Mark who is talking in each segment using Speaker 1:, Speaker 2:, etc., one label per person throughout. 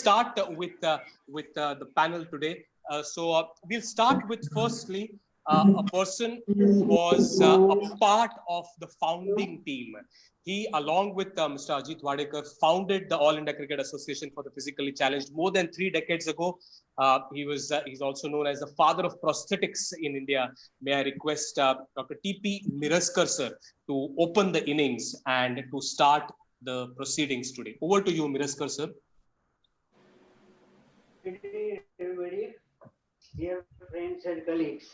Speaker 1: start with the panel today. So we'll start with firstly a person who was a part of the founding team. He, along with Mr. Ajit Wadekar, founded the All India Cricket Association for the Physically Challenged more than 3 decades ago. He's also known as the father of prosthetics in India. May I request Dr. T.P. Miraskar sir to open the innings and to start the proceedings today. Over to you, Miraskar sir.
Speaker 2: Good evening, everybody, dear friends and colleagues.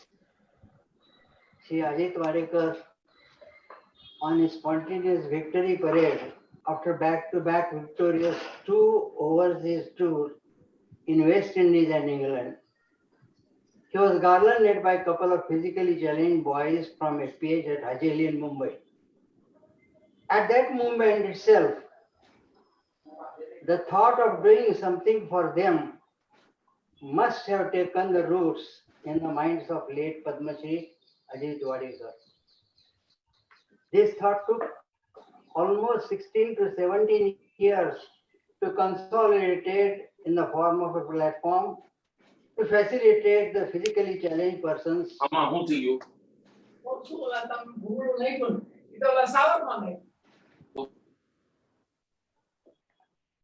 Speaker 2: Shri Ajit Wadekar, on his spontaneous victory parade after back-to-back victorious 2 overseas tours in West Indies and England. He was garlanded by a couple of physically challenged boys from FPH at Hajeli in Mumbai. At that moment itself, the thought of doing something for them must have taken the roots in the minds of late Padma Shri Ajit Wadekar. This thought took almost 16 to 17 years to consolidate it in the form of a platform to facilitate the physically challenged persons.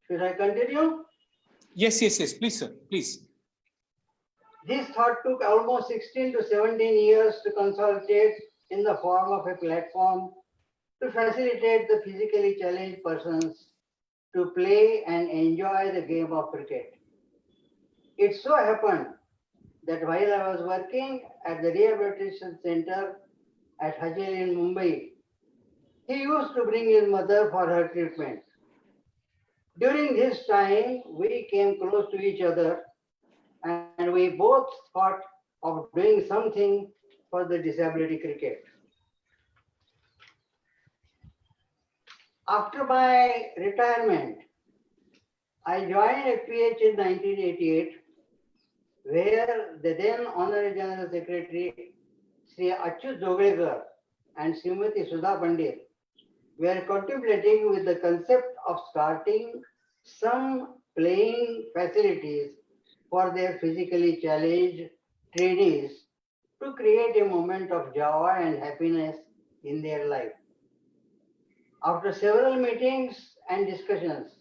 Speaker 2: Should I continue?
Speaker 1: Yes, please sir, please.
Speaker 2: This thought took almost 16 to 17 years to consolidate in the form of a platform to facilitate the physically challenged persons to play and enjoy the game of cricket. It so happened that while I was working at the rehabilitation center at Hajeli in Mumbai, he used to bring his mother for her treatment. During this time, we came close to each other and we both thought of doing something for the disability cricket. After my retirement, I joined FPH in 1988, where the then Honorary General Secretary Sri Achyut Joglekar and Srimati Sudha Pandit were contemplating with the concept of starting some playing facilities for their physically challenged trainees to create a moment of joy and happiness in their life. After several meetings and discussions,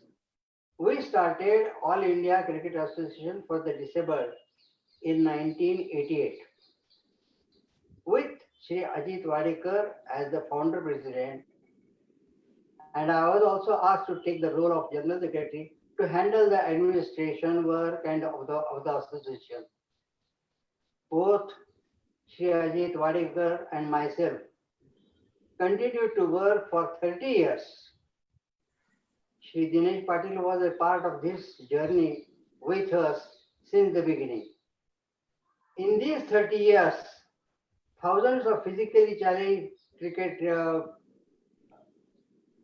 Speaker 2: we started All India Cricket Association for the Disabled in 1988 with Shri Ajit Wadekar as the founder president, and I was also asked to take the role of General Secretary to handle the administration work and of the association. Both Shri Ajit Wadekar and myself continued to work for 30 years. Shri Dinesh Patil was a part of this journey with us since the beginning. In these 30 years, thousands of physically challenged cricket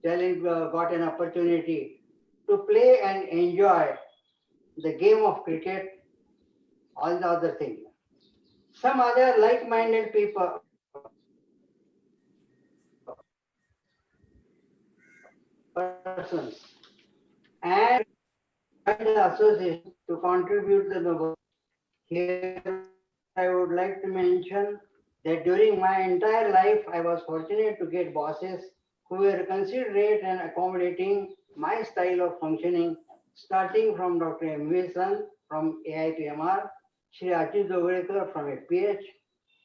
Speaker 2: got an opportunity to play and enjoy the game of cricket, all the other things. Some other like-minded people persons and the association to contribute to the work. Here I would like to mention that during my entire life, I was fortunate to get bosses who were considerate and accommodating my style of functioning, starting from Dr. M.V. San from AIPMR, Shri Achyut Joglekar from FPH,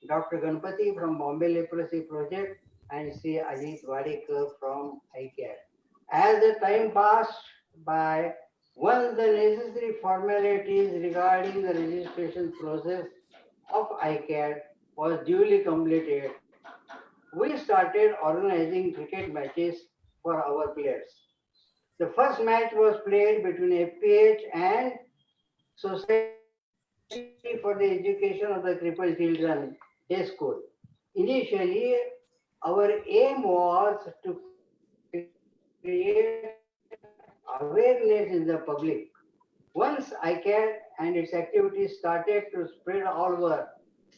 Speaker 2: Dr. Ganpati from Bombay Leprosy Project, and Shri Ajit Wadekar from ICAT. As the time passed by, once the necessary formalities regarding the registration process of ICAT was duly completed, we started organizing cricket matches for our players. The first match was played between FPH and Society for the Education of the Crippled Children Day School. Initially, our aim was to create awareness in the public. Once ICAT and its activities started to spread all over,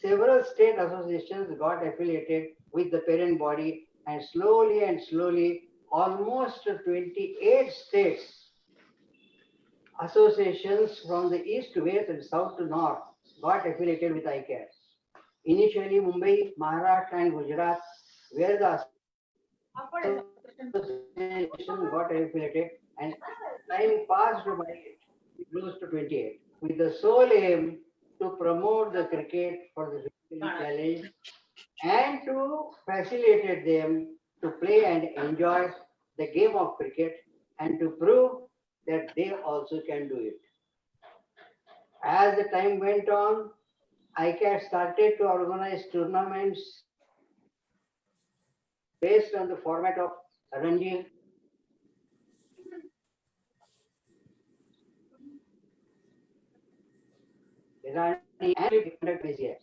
Speaker 2: several state associations got affiliated with the parent body, and slowly, almost 28 states associations from the east to west and south to north got affiliated with ICAT. Initially, Mumbai, Maharashtra, and Gujarat were the association got affiliated, and time passed by close to 28, with the sole aim to promote the cricket for the physically challenged and to facilitate them to play and enjoy the game of cricket and to prove that they also can do it. As the time went on, ICAT started to organize tournaments based on the format of Ranji, Irani, and conduct this year.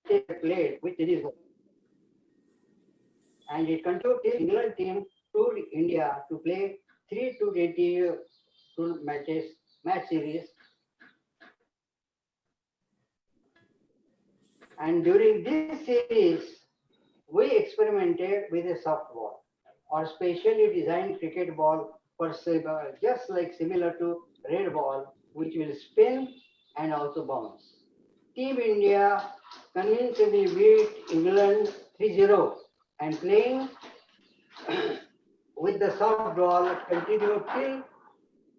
Speaker 2: They played with this and it continued till England team toured India to play 3 2 match series. And during this series, we experimented with a softball or specially designed cricket ball for just like similar to red ball, which will spin and also bounce. Team India convincingly beat England 3-0 and playing with the soft ball continued till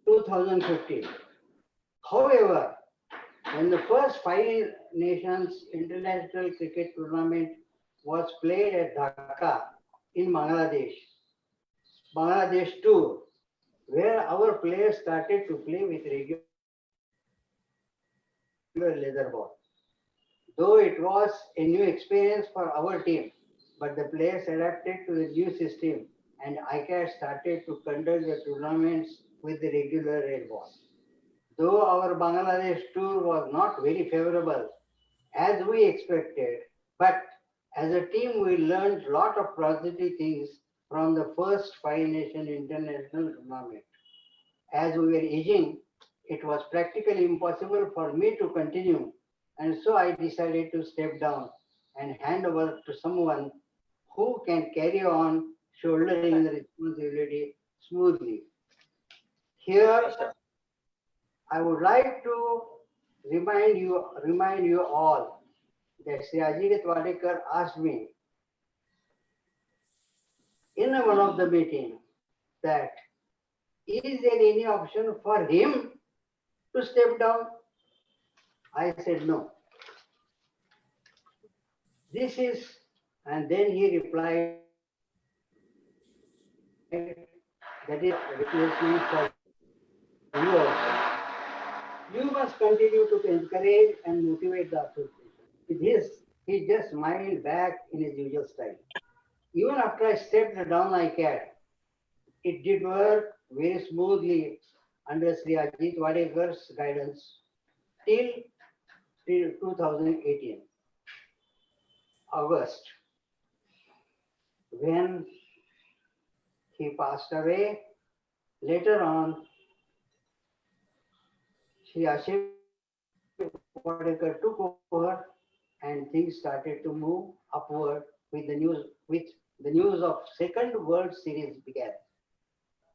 Speaker 2: 2015. However, when the first Five Nations International Cricket Tournament was played at Dhaka in Bangladesh tour, where our players started to play with regular leather ball. Though it was a new experience for our team, but the players adapted to the new system and ICAT started to conduct the tournaments with the regular red ball. Though our Bangladesh tour was not very favorable as we expected, but as a team we learned a lot of positive things from the first Five Nation International Tournament. As we were aging, it was practically impossible for me to continue, and so I decided to step down and hand over to someone who can carry on shouldering the responsibility smoothly. Here, I would like to remind you all that Sri Ajit Wadekar asked me in one of the meetings that is there any option for him to step down? I said no. This is, and then he replied that is replacement for you also. You must continue to encourage and motivate the association. With this, he just smiled back in his usual style. Even after I stepped down ICAT, it did work very smoothly under Sri Ajit Wadekar's guidance till 2018, August, when he passed away. Later on, Sri Ashif Wadekar took over and things started to move upward with the news of second World Series began.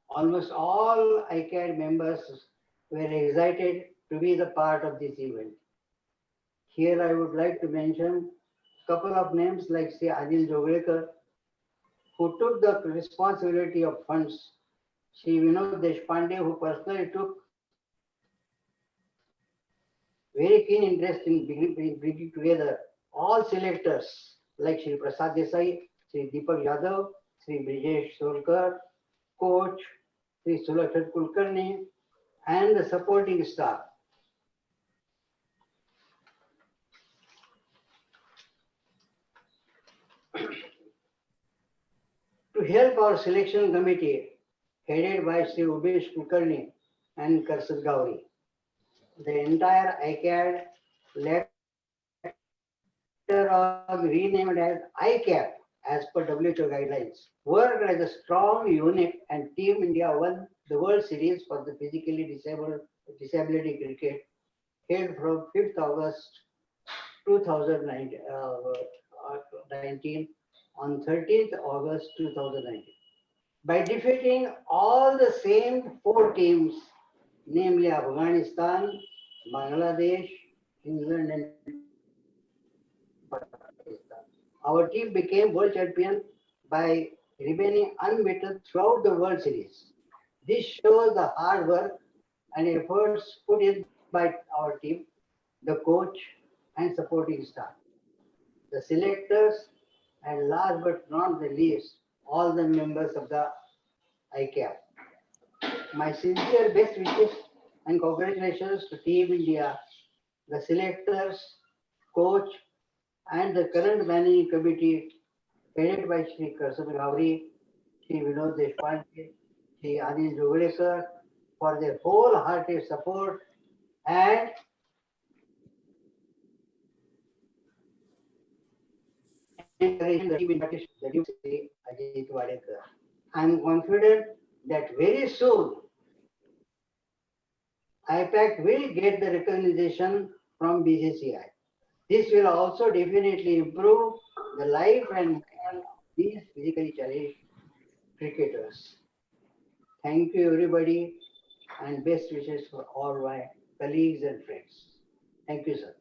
Speaker 2: Almost all ICAD members were excited to be the part of this event. Here I would like to mention a couple of names like Sri Adil Joglekar, who took the responsibility of funds, Sri Vinod Deshpande, who personally took very keen interest in bringing together all selectors like Sri Prasad Desai, Sri Deepak Yadav, Sri Brijesh Solkar, coach, Sri Sulakshat Kulkarni, and the supporting staff. To help our selection committee, headed by Sri Ubesh Kulkarni and Karsad Gauri, the entire ICAD letter on renamed as ICAP as per WHO guidelines, worked as a strong unit and Team India won the World Series for the physically disability cricket held from 5th August 2019 on 13th August 2019. by defeating all the same 4 teams, namely Afghanistan, Bangladesh, England, and Pakistan. Our team became world champion by remaining unbeaten throughout the World Series. This shows the hard work and efforts put in by our team, the coach, and supporting staff, the selectors, and last but not the least, all the members of the ICAP. My sincere best wishes and congratulations to Team India, the selectors, coach, and the current managing committee headed by Shri Karsam Ghauri, Shri Vinod Deshpande, Shri Anil Joglekar for their wholehearted support and encouraging the team in practice, the team Shri Ajit Wadekar. I am confident that very soon IPAC will get the recognition from BCCI. This will also definitely improve the life and morale of these physically challenged cricketers. Thank you, everybody, and best wishes for all my colleagues and friends. Thank you, sir.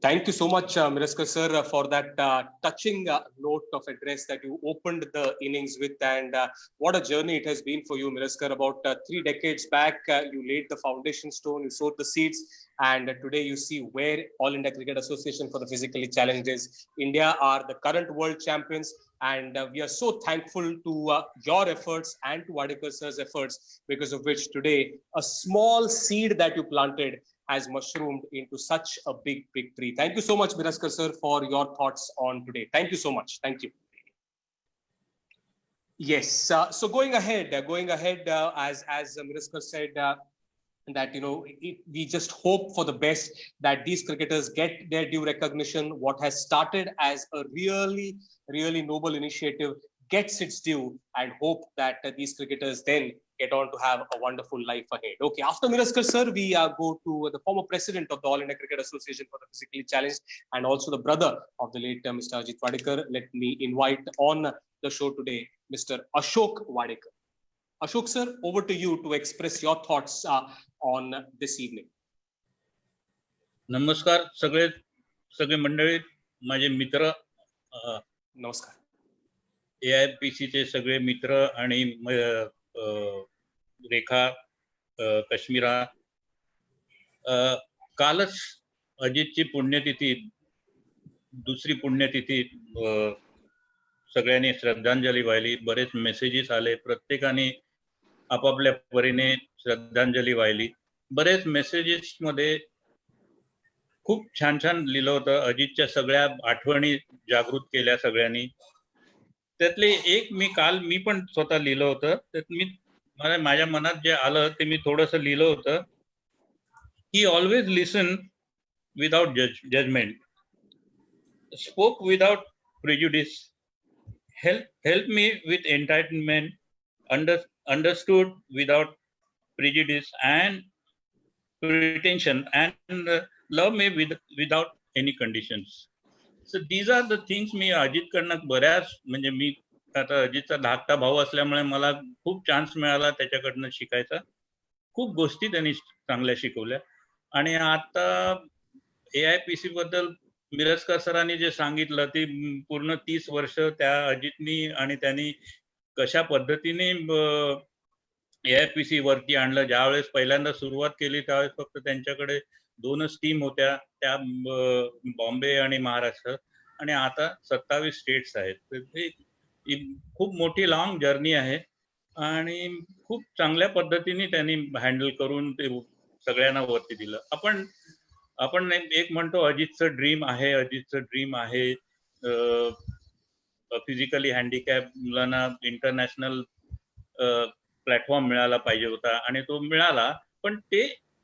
Speaker 1: Thank you so much, Miraskar sir, for that touching note of address that you opened the innings with. And what a journey it has been for you, Miraskar. About 3 decades back, you laid the foundation stone, you sowed the seeds, and today you see where All India Cricket Association for the Physically Challenged is. India are the current world champions, and we are so thankful to your efforts and to Wadekar sir's efforts, because of which today a small seed that you planted has mushroomed into such a big tree. Thank you so much, Miraskar sir, for your thoughts on today. Thank you so much. Thank you. Yes. So going ahead, as Miraskar said, that we just hope for the best, that these cricketers get their due recognition. What has started as a really noble initiative gets its due, and hope that these cricketers then get on to have a wonderful life ahead. Okay, after Miraskar sir, we go to the former president of the All India Cricket Association for the Physically Challenged and also the brother of the late Mr. Ajit Wadekar. Let me invite on the show today Mr. Ashok Wadekar. Ashok sir, over to you to express your thoughts on this evening.
Speaker 3: नमस्कार सगळे मंडळी, माझे मित्र,
Speaker 1: नमस्कार.
Speaker 3: AIPC चे सगळे मित्र आणि रेखा, कश्मीरा, कालच अजितची पुण्यतिथी, दुसरी पुण्यतिथी, सगळ्यांनी श्रद्धांजली वाहिली. बरेच मेसेजेस आले, प्रत्येकाने आपापल्या परीने श्रद्धांजली वाहिली. बरेच मेसेजेस मध्ये खूप छान लिहिलं होतं. अजितच्या सगळ्या आठवणी जागृत केल्या सगळ्यांनी. त्यातले एक मी पण स्वतः लिहिलं होतं. त्यात माझ्या मनात जे आलं ते मी थोडंसं लिहिलं होतं. He always listened without judgment, spoke without prejudice, helped me with entertainment, understood without prejudice and pretension, and love me without any conditions. So these are the things मी अजित कडनं बऱ्याच, म्हणजे मी आता अजितचा धाकटा भाऊ असल्यामुळे मला खूप चान्स मिळाला त्याच्याकडनं शिकायचा. खूप गोष्टी त्यांनी चांगल्या शिकवल्या. आणि आता AIPC बद्दल मिरजकर सरांनी जे सांगितलं ते पूर्ण 30 वर्ष त्या अजितनी आणि त्यांनी कशा पद्धतीने AIPC वरती आणलं. ज्यावेळेस पहिल्यांदा सुरुवात केली त्यावेळेस फक्त त्यांच्याकडे 2च टीम होत्या, त्या बॉम्बे आणि महाराष्ट्र, आणि आता 27 स्टेट्स आहेत. ही खूप मोठी लॉंग जर्नी आहे आणि खूप चांगल्या पद्धतीने त्यांनी हँडल करून ते सगळ्यांना वरती दिलं. आपण एक म्हणतो अजितचं ड्रीम आहे फिजिकली हँडिकॅप मुलांना इंटरनॅशनल प्लॅटफॉर्म मिळाला पाहिजे होता आणि तो मिळाला, पण ते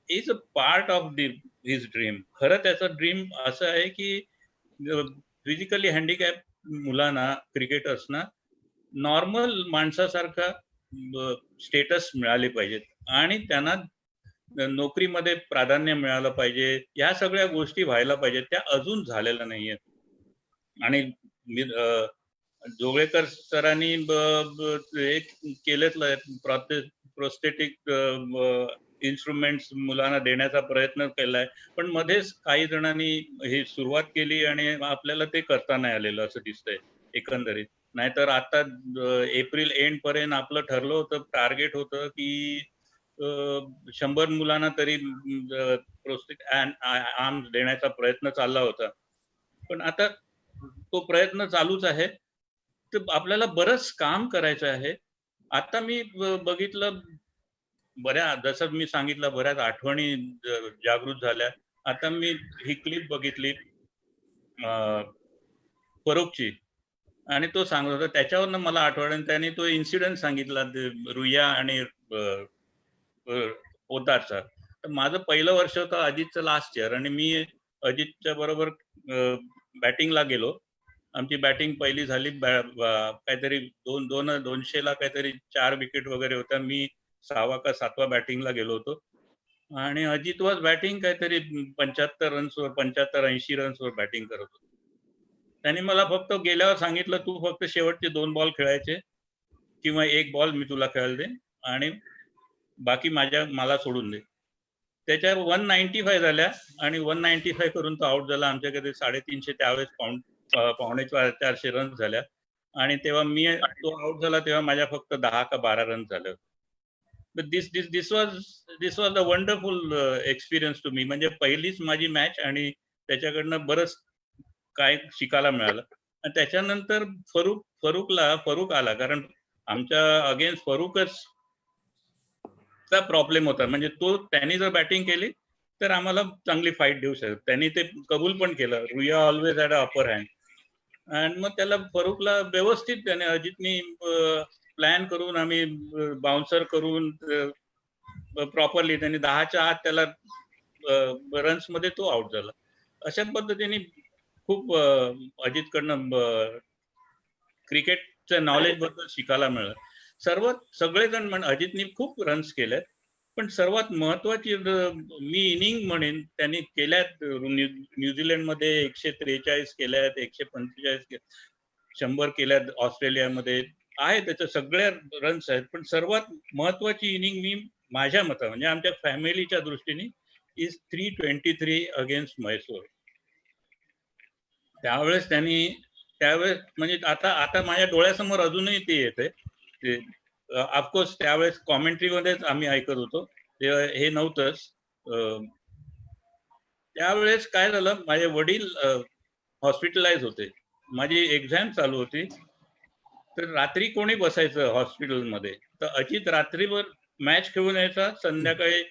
Speaker 3: is a part of his dream. खरं त्याचं ड्रीम असं आहे की फिजिकली हँडिकॅप मुलांना, क्रिकेटर्सना नॉर्मल माणसासारखा स्टेटस मिळाले पाहिजेत आणि त्यांना नोकरीमध्ये प्राधान्य मिळालं पाहिजे. या सगळ्या गोष्टी व्हायला पाहिजेत, त्या अजून झालेल्या नाहीयेत. आणि जोगळेकर सरांनी हे केलेच प्रोस्थेटिक इन्स्ट्रुमेंट्स मुलांना देण्याचा प्रयत्न केलाय, पण मध्येच काही जणांनी ही सुरुवात केली आणि आपल्याला ते करता नाही आलेलं असं दिसतंय एकंदरीत. नाहीतर आता एप्रिल एंड पर्यंत आपलं ठरलं होतं, टार्गेट होतं की 100 मुलांना तरी प्रोस्थेटिक आर्म्स देण्याचा प्रयत्न चालला होता. पण आता तो प्रयत्न चालूच आहे. तर आपल्याला बरंच काम करायचं आहे. आता मी बघितलं, जसं मी सांगितलं, बऱ्याच आठवणी जागृत झाल्या. आता मी ही क्लिप बघितली फरूकची, आणि तो सांगत होता, त्याच्यावरनं मला आठवलं. त्याने तो इन्सिडेंट सांगितला रुईया आणि पोदारचा. तर माझं पहिलं वर्ष होतं अजितचं लास्ट इयर, आणि मी अजितच्या बरोबर बॅटिंगला गेलो. आमची बॅटिंग पहिली झाली, काहीतरी 200ला काहीतरी 4 विकेट वगैरे होत्या. मी 6वा का 7वा बॅटिंगला गेलो होतो, आणि अजित वॉज बॅटिंग काहीतरी 75 रन्सवर, 75-80 रन्सवर बॅटिंग करत होतो. त्यांनी मला फक्त गेल्यावर सांगितलं, तू फक्त शेवटचे 2 बॉल खेळायचे किंवा 1 बॉल मी तुला खेळायला दे, आणि बाकी मला सोडून दे. त्याच्यावर 195 झाल्या, आणि 195 करून तो आउट झाला. आमच्याकडे 350 त्यावेळेस 450 रन्स झाल्या, आणि तेव्हा तो आउट झाला तेव्हा माझ्या फक्त 10 का 12 रन्स झाले. This was a wonderful experience to me. म्हणजे पहिलीच माझी मॅच, आणि त्याच्याकडनं बरंच काय शिकायला मिळालं. आणि त्याच्यानंतर फरूक आला, कारण आमच्या अगेन्स्ट फरूकच चा प्रॉब्लेम होता. म्हणजे त्यांनी जर बॅटिंग केली तर आम्हाला चांगली फाईट देऊ शकतो. त्यांनी ते कबूल पण केलं. Ruia always had a upper hand. आणि मग त्याला फरूकला व्यवस्थित त्याने अजितनी प्लॅन करून, आम्ही बाउन्सर करून प्रॉपरली, त्यांनी 10च्या आत त्याला रन्स मध्ये तो आउट झाला. अशा पद्धतीने खूप अजितकडनं क्रिकेटच्या नॉलेज बद्दल शिकायला मिळालं. सगळेजण अजितनी खूप रन्स केलेत, पण सर्वात महत्वाची मी इनिंग म्हणेन त्यांनी केल्यात. न्यूझीलंडमध्ये 143 केल्यात, 145 100 केल्यात, ऑस्ट्रेलियामध्ये आहे त्याच्या सगळ्या रन्स आहेत. पण सर्वात महत्वाची इनिंग मी माझ्या मता, म्हणजे आमच्या फॅमिलीच्या दृष्टीने, इज 323 अगेन्स्ट म्हैसूर. त्यावेळेस म्हणजे आता माझ्या डोळ्यासमोर अजूनही ते येते. ऑफकोर्स त्यावेळेस कॉमेंट्रीमध्येच आम्ही ऐकत होतो, तेव्हा हे नव्हतंच. त्यावेळेस काय झालं, माझे वडील हॉस्पिटलाइज होते, माझी एक्झाम चालू होती. तर रात्री कोणी बसायचं हॉस्पिटलमध्ये, तर अजित रात्रीभर मॅच खेळून यायचा, संध्याकाळी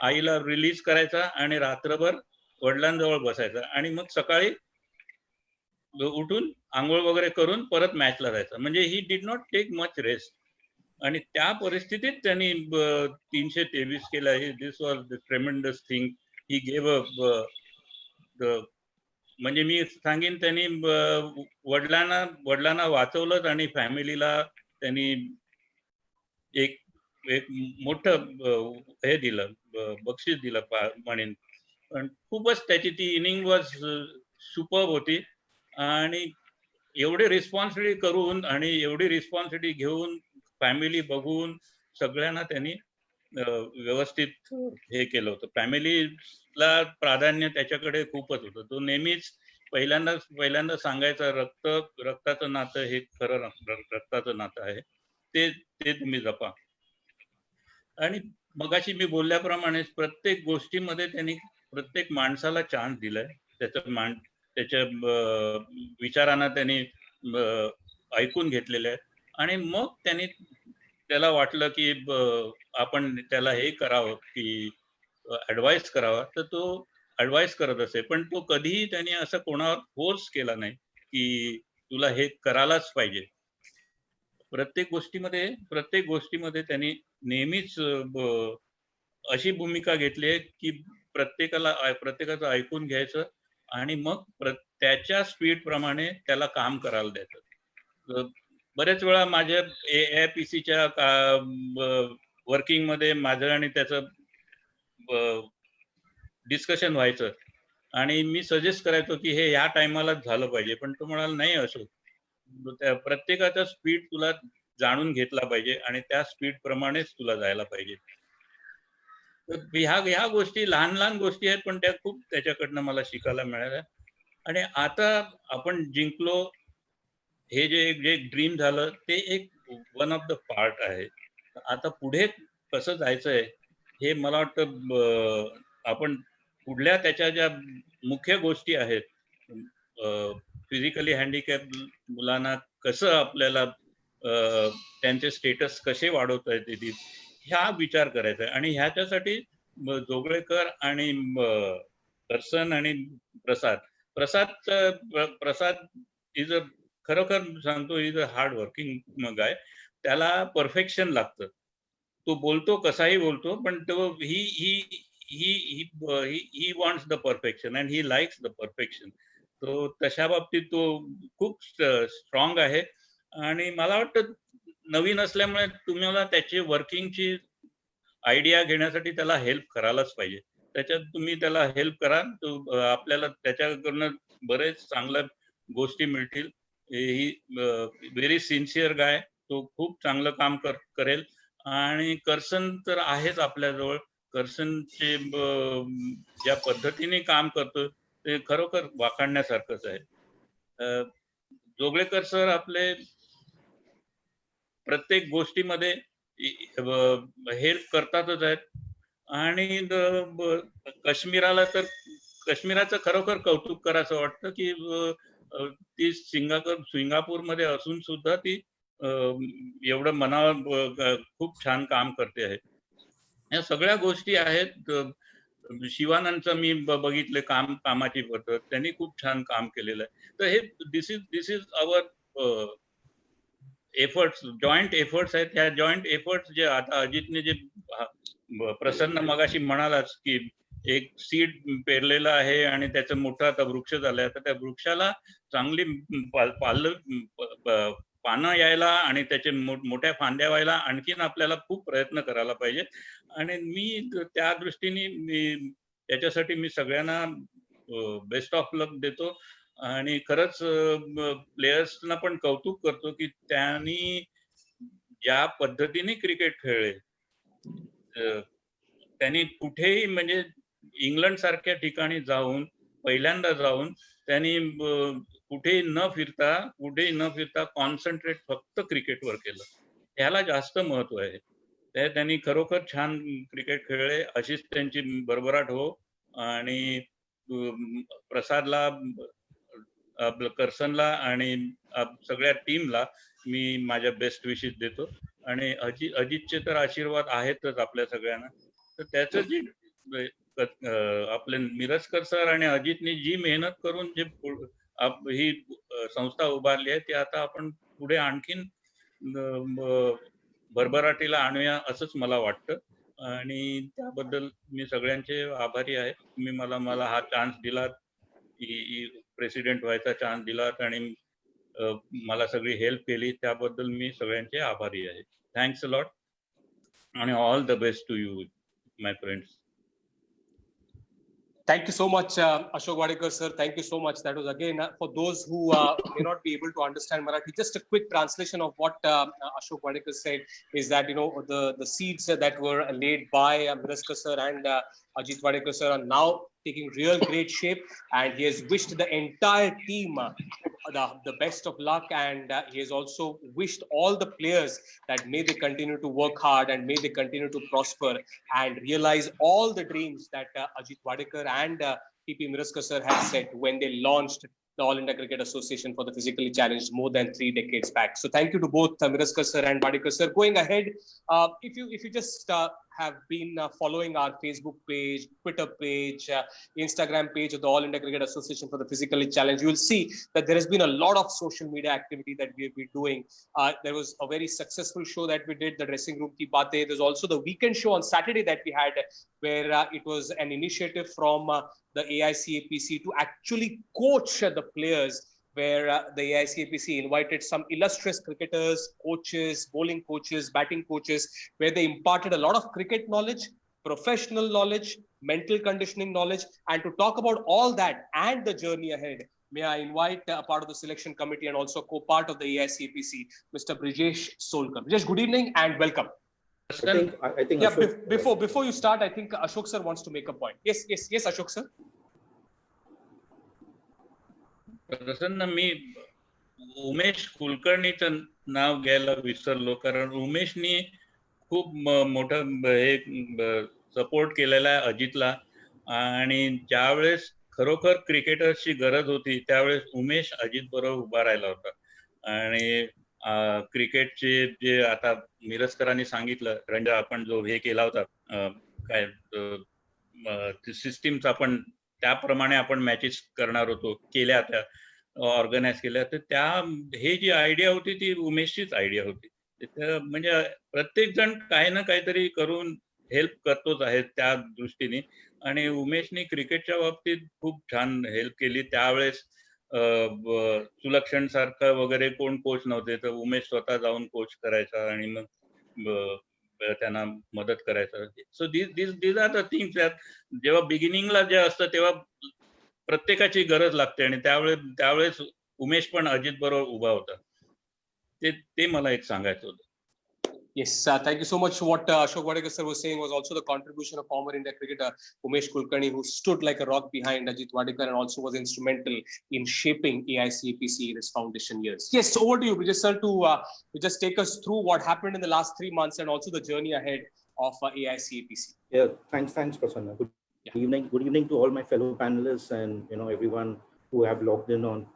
Speaker 3: आईला रिलीज करायचा, आणि रात्रभर वडिलांजवळ बसायचा, आणि मग सकाळी उठून आंघोळ वगैरे करून परत मॅचला जायचा. म्हणजे he did not take much rest. आणि त्या परिस्थितीत त्यांनी 323 केला. This was the tremendous thing he gave a. म्हणजे मी सांगेन, त्यांनी वडिलांना वाचवलं, आणि फॅमिलीला त्यांनी एक मोठं हे दिलं, बक्षीस दिलं म्हणेन. पण खूपच त्याची ती इनिंग वॉज सुपर्ब होती. आणि एवढी रिस्पॉन्सिबिलिटी करून, आणि एवढी रिस्पॉन्सिबिलिटी घेऊन, फॅमिली बघून, सगळ्यांना त्यांनी व्यवस्थित हे केलं होतं. फॅमिलीला प्राधान्य त्याच्याकडे खूपच होतं. तो नेहमीच पहिल्यांदा सांगायचा, रक्ताचं नातं हे खरं रक्ताचं नातं आहे, ते तुम्ही जपा. आणि मगाशी मी बोलल्याप्रमाणे प्रत्येक गोष्टीमध्ये त्यांनी प्रत्येक माणसाला चान्स दिलाय. त्याच्या विचारांना त्यांनी ऐकून घेतलेले आहेत, आणि मग त्याला वाटलं की आपण त्याला हे करावं, की ऍडवाइस करावा, तर तो ऍडवाइस करत असे. पण तो कधीही त्यांनी असं कोणावर फोर्स केला नाही की तुला हे करायलाच पाहिजे. प्रत्येक गोष्टीमध्ये त्यांनी नेहमीच अशी भूमिका घेतली आहे की प्रत्येकाचं ऐकून घ्यायचं, आणि मग त्याच्या स्पीड प्रमाणे त्याला काम करायला द्यायचं. बरेच वेळा माझ्या AIPCच्या वर्किंग मध्ये माझं आणि त्याचं डिस्कशन व्हायचं, आणि मी सजेस्ट करायचो की हे ह्या टायमालाच झालं पाहिजे, पण तो म्हणाला नाही अशोक, प्रत्येकाचा स्पीड तुला जाणून घेतला पाहिजे आणि त्या स्पीड प्रमाणेच तुला जायला पाहिजे. तर ह्या गोष्टी लहान लहान गोष्टी आहेत, पण त्या खूप त्याच्याकडनं मला शिकायला मिळाल्या. आणि आता आपण जिंकलो हे जे ड्रीम झालं ते एक वन ऑफ द पार्ट आहे. आता पुढे कसं जायचंय हे मला वाटतं आपण पुढल्या त्याच्या ज्या मुख्य गोष्टी आहेत, फिजिकली हँडिकॅप मुलांना कसं आपल्याला त्यांचे स्टेटस कसे वाढवता येतील ह्या विचार करायचा आहे. आणि ह्याच्यासाठी जोगळेकर आणि दर्शन आणि प्रसाद इज अ, खरोखर सांगतो, इज अ हार्ड वर्किंग गाय. त्याला परफेक्शन लागतं. तो बोलतो कसाही बोलतो, पण तो he wants the perfection and he likes the perfection. तो तशा बाबतीत तो खूप स्ट्रॉंग आहे. आणि मला वाटतं नवीन असल्यामुळे तुम्हाला त्याची वर्किंगची आयडिया घेण्यासाठी त्याला हेल्प करायलाच पाहिजे. त्याच्यात तुम्ही त्याला हेल्प करा, तो आपल्याला त्याच्याकडनं बरेच चांगल्या गोष्टी मिळतील. ही व्हेरी सिन्सिअर गाय, तो खूप चांगलं काम करेल. आणि करसन तर आहेच आपल्याजवळ. करसनचे ज्या पद्धतीने काम करतो ते खरोखर वाखाणण्यासारखंच आहे. जोगळेकर सर आपले प्रत्येक गोष्टीमध्ये हेल्प करतातच आहेत. आणि काश्मीराचं खरोखर कौतुक करायचं वाटतं की ती सिंगापूरमध्ये असून सुद्धा ती एवढं मनावर खूप छान काम करते आहे. या सगळ्या गोष्टी आहेत. शिवानंदचं मी बघितले कामाची पद्धत, त्यांनी खूप छान काम केलेलं आहे. तर हे this is our efforts, joint efforts आहेत. ह्या जॉईंट एफर्ट्स जे आता अजितने जे प्रसन्न मगाशी म्हणालाच की एक सीड पेरलेलं आहे आणि त्याचं मोठा आता वृक्ष झालाय, तर त्या वृक्षाला चांगली पानं यायला आणि त्याचे मोठ्या फांद्या व्हायला आणखीन आपल्याला खूप प्रयत्न करायला पाहिजे. आणि मी त्या दृष्टीने त्याच्यासाठी मी सगळ्यांना बेस्ट ऑफ लक देतो. आणि खरंच प्लेयर्सना पण कौतुक करतो की त्यांनी ज्या पद्धतीने क्रिकेट खेळले, त्यांनी कुठेही म्हणजे इंग्लंड सारख्या ठिकाणी जाऊन पहिल्यांदा जाऊन त्यांनी कुठेही न फिरता कॉन्सन्ट्रेट फक्त क्रिकेटवर केलं. त्याला जास्त महत्व आहे. त्यांनी खरोखर छान क्रिकेट खेळले, अशीच त्यांची भरभराट हो. आणि प्रसादला, करसनला आणि सगळ्या टीमला मी माझ्या बेस्ट विशेस देतो. आणि अजितचे तर आशीर्वाद आहेतच आपल्या सगळ्यांना. तर त्याचं जी आपले मिरजकर सर आणि अजितने जी मेहनत करून जे ही संस्था उभारली आहे, ती आता आपण पुढे आणखीन भरभराटीला आणूया असंच मला वाटतं. आणि त्याबद्दल मी सगळ्यांचे आभारी आहे. तुम्ही मला हा चान्स दिलात, प्रेसिडेंट व्हायचा चान्स दिलात आणि मला सगळी हेल्प केली, त्याबद्दल मी सगळ्यांचे आभारी आहे. Thanks a lot and all the best to you, my friends.
Speaker 1: Thank you so much, Ashok Wadekar sir. Thank you so much. That was again, for those who may not be able to understand Marathi, just a quick translation of what Ashok Wadekar said is that, the seeds that were laid by Miraskar sir and Ajit Wadekar sir are now taking real great shape, and he has wished the entire team the best of luck, and he has also wished all the players that may they continue to work hard and may they continue to prosper and realize all the dreams that Ajit Wadekar and PP Miraskar sir had set when they launched the All India Cricket Association for the Physically Challenged more than 3 decades back. So thank you to both Miraskar sir and Wadekar sir. Going ahead, if you just have been following our Facebook page, Twitter page, Instagram page of the All India Cricket Association for the Physically Challenged, you will see that there has been a lot of social media activity that we have been doing. There was a very successful show that we did, the Dressing Room Ki Baatein. There's also the weekend show on Saturday that we had, where it was an initiative from the AICAPC to actually coach the players, where the AICAPC invited some illustrious cricketers, coaches, bowling coaches, batting coaches, where they imparted a lot of cricket knowledge, professional knowledge, mental conditioning knowledge. And to talk about all that and the journey ahead, may I invite a part of the selection committee and also co-part of the AICPC, Mr. Brijesh Solkar. Brijesh, good evening and welcome.
Speaker 4: I think
Speaker 1: yeah,
Speaker 4: Ashok,
Speaker 1: before you start, I think Ashok sir wants to make a point. Yes, Ashok sir.
Speaker 3: प्रसन्न, मी उमेश कुलकर्णीचं नाव घ्यायला विसरलो, कारण उमेशनी खूप मोठं हे support केलेला आहे अजितला, आणि ज्यावेळेस खरोखर क्रिकेटर्सची गरज होती त्यावेळेस उमेश अजित बरोबर उभा राहिला होता. आणि क्रिकेटचे जे आता मिरजकरांनी सांगितलं, रंजन आपण जो हे केला होता काय सिस्टीमचा, आपण त्याप्रमाणे आपण मॅचेस करणार होतो, केल्या त्या ऑर्गनाइज केल्या, तर त्या हे जी आयडिया होती ती उमेशचीच आयडिया होती. म्हणजे प्रत्येक जण काही ना काहीतरी करून हेल्प करतोच आहे त्या दृष्टीने, आणि उमेशनी क्रिकेटच्या बाबतीत खूप छान हेल्प केली. त्यावेळेस सुलक्षण सारखं वगैरे कोण कोच नव्हते, तर उमेश स्वतः जाऊन कोच करायचा आणि मग त्यांना मदत करायचा. So these are the things that जेव्हा बिगिनिंगला जे असतं तेव्हा प्रत्येकाची गरज लागते, आणि त्यावेळेस उमेश पण अजित बरोबर उभा होता. ते मला एक सांगायचं होतं.
Speaker 1: Yes, thank you so much. What Ashok Wadekar sir was saying was also the contribution of former India cricketer Umesh Kulkarni, who stood like a rock behind Ajit Wadekar and also was instrumental in shaping AICPC in its foundation years. Yes, so over to you, Brijesh sir, to just take us through what happened in the last 3 months and also the journey ahead of AICPC.
Speaker 4: Yeah, thanks, Prasanna. Good evening. Good evening to all my fellow panelists and everyone who have logged in on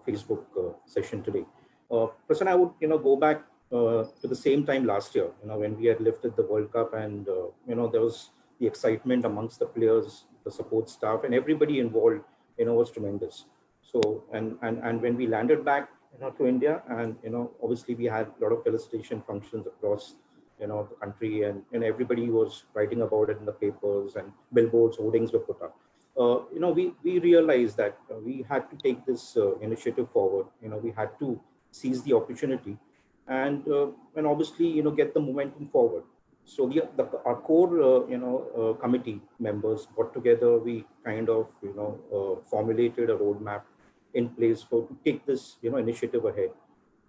Speaker 4: Facebook session today. Prasanna, I would go back to the same time last year, when we had lifted the World Cup, and there was the excitement amongst the players, the support staff, and everybody involved, was tremendous. So and when we landed back, to India, and obviously we had a lot of felicitation functions across the country, and everybody was writing about it in the papers, and billboards, hoardings were put up. We realized that we had to take this initiative forward. We had to seize the opportunity, and obviously get the momentum forward. So our core committee members got together. We kind of formulated a roadmap in place to take this initiative ahead.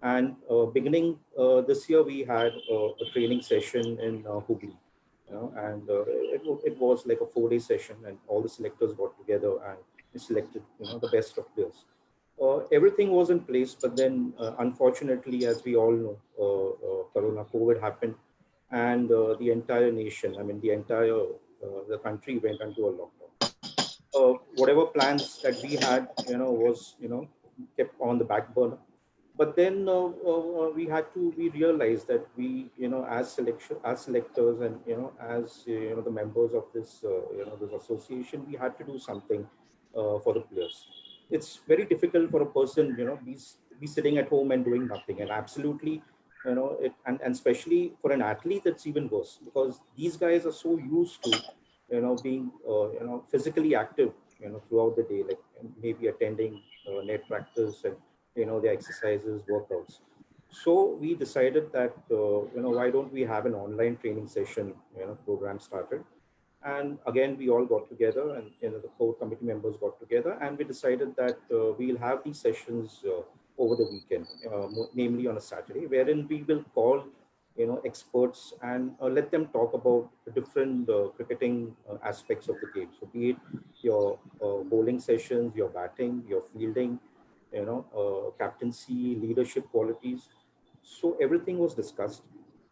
Speaker 4: And beginning this year, we had a training session in Hooghly, and it was like a 4-day session, and all the selectors got together and selected the best of players. Everything was in place, but then unfortunately, as we all know, COVID happened, and the entire nation, the entire the country went into a lockdown. Whatever plans that we had, was kept on the back burner. But then we realized that we, as selectors, and as the members of this this association, we had to do something for the players. It's very difficult for a person, be sitting at home and doing nothing, and absolutely, and especially for an athlete, it's even worse, because these guys are so used to, being, physically active, throughout the day, like maybe attending net practice and their exercises, workouts. So we decided that why don't we have an online training session program started. And again, we all got together, and the core committee members got together, and we decided that we'll have these sessions over the weekend, namely on a Saturday, wherein we will call experts and let them talk about the different cricketing aspects of the game. So be it your bowling sessions, your batting, your fielding, captaincy, leadership qualities. So everything was discussed,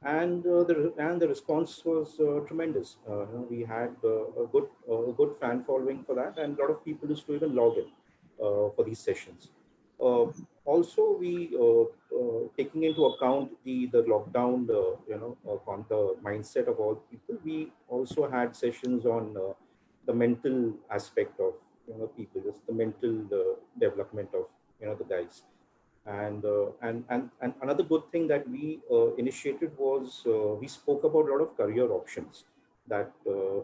Speaker 4: and the response was tremendous. We had a good fan following for that, and a lot of people used to even log in for these sessions. Also, we taking into account the lockdown, the mindset of all people, we also had sessions on the mental aspect of people, just the mental development of the guys. And another good thing that we initiated was we spoke about a lot of career options that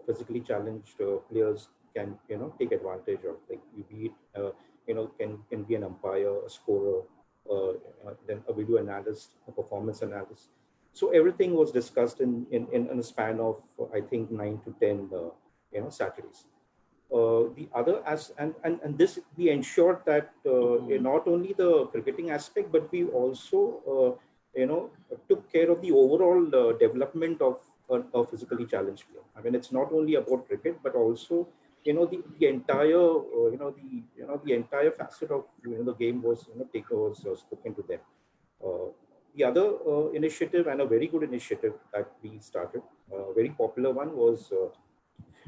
Speaker 4: physically challenged players can take advantage of, like be it can be an umpire, a scorer, then a video analyst, a performance analyst. So everything was discussed in a span of I think 9 to 10 Saturdays. the other and this we ensured that not only the cricketing aspect, but we also took care of the overall development of a physically challenged player. I mean, it's not only about cricket, but also the entire the entire facet of the game was spoken to them. The other initiative, and a very good initiative that we started, a very popular one, was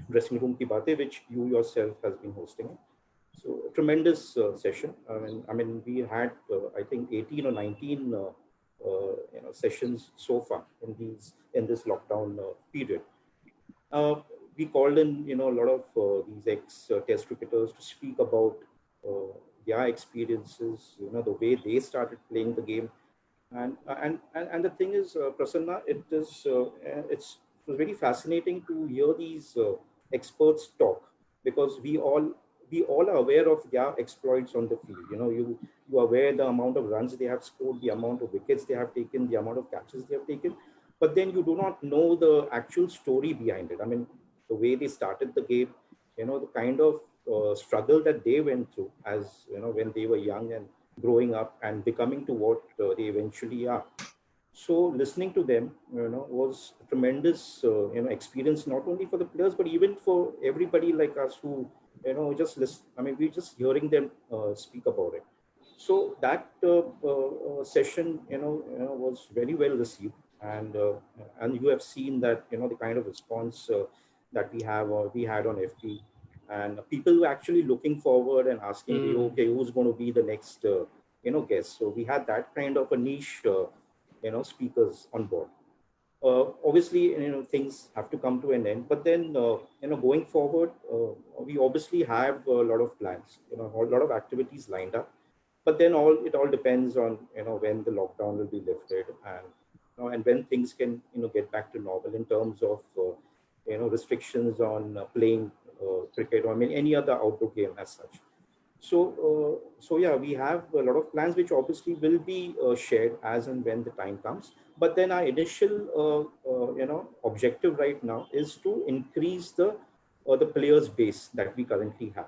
Speaker 4: Dressing Room Ki Baatein, which you yourself has been hosting. So a tremendous session. I mean, we had I think 18 or 19 sessions so far in this lockdown period. We called in a lot of these ex-test cricketers to speak about their experiences, the way they started playing the game. And the thing is, Prasanna, it's very fascinating to hear these experts talk, because we all are aware of their exploits on the field. You are aware the amount of runs they have scored, the amount of wickets they have taken, the amount of catches they have taken, but then you do not know the actual story behind it. I mean, the way they started the game, the kind of struggle that they went through as when they were young and growing up and becoming to what they eventually are. So listening to them, was a tremendous, experience, not only for the players, but even for everybody like us who, just listen. I mean, we're just hearing them speak about it. So that session, was very well received, and you have seen that, the kind of response that we had on FB, and people were actually looking forward and asking, okay, who's going to be the next, guest. So we had that kind of a niche, speakers on board. Obviously, things have to come to an end, but then, going forward, we obviously have a lot of plans, a lot of activities lined up, but then it all depends on, when the lockdown will be lifted, and when things can, get back to normal in terms of, restrictions on playing cricket, or I mean, any other outdoor game as such. So yeah, we have a lot of plans which obviously will be shared as and when the time comes. But then our initial, objective right now is to increase the players base that we currently have.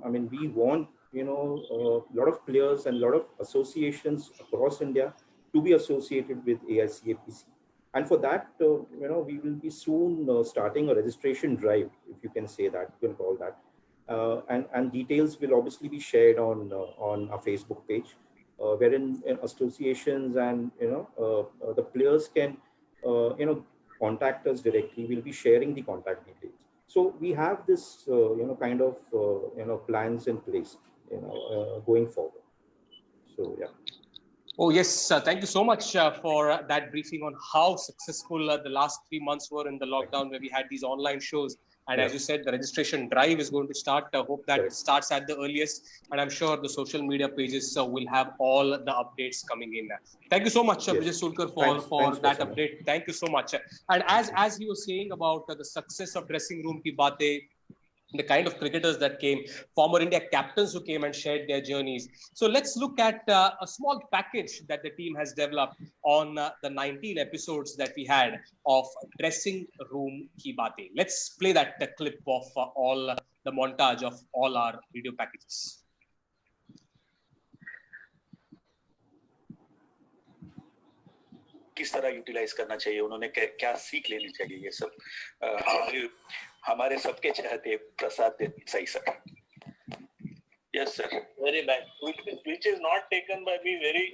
Speaker 4: I mean, we want a lot of players and a lot of associations across India to be associated with AICAPC. And for that, we will be soon starting a registration drive, if you can say that, you can call that. And details will obviously be shared on our Facebook page, wherein associations and the players can contact us directly. We'll be sharing the contact details. So we have this kind of plans in place going forward. So yeah.
Speaker 1: Oh, yes. Thank you so much for that briefing on how successful the last 3 months were in the lockdown, where we had these online shows. And as you said, the registration drive is going to start. I hope that starts at the earliest. And I'm sure the social media pages will have all the updates coming in. Thank you so much, Brijesh Sulkar, for that update. Thank you so much. And as he was saying about the success of Dressing Room Ki Baatein, the kind of cricketers that came, former India captains who came and shared their journeys. So let's look at a small package that the team has developed on the 19 episodes that we had of Dressing Room Ki Baatein. Let's play that clip of all the montage of all our video packages.
Speaker 5: किस तरह utilise करना चाहिए, उन्होंने क्या सीख लेनी चाहिए, ये सब हमारे सबके चाहते Prasad Desai sir. Yes sir.
Speaker 6: Very nice. Which is not taken by me very.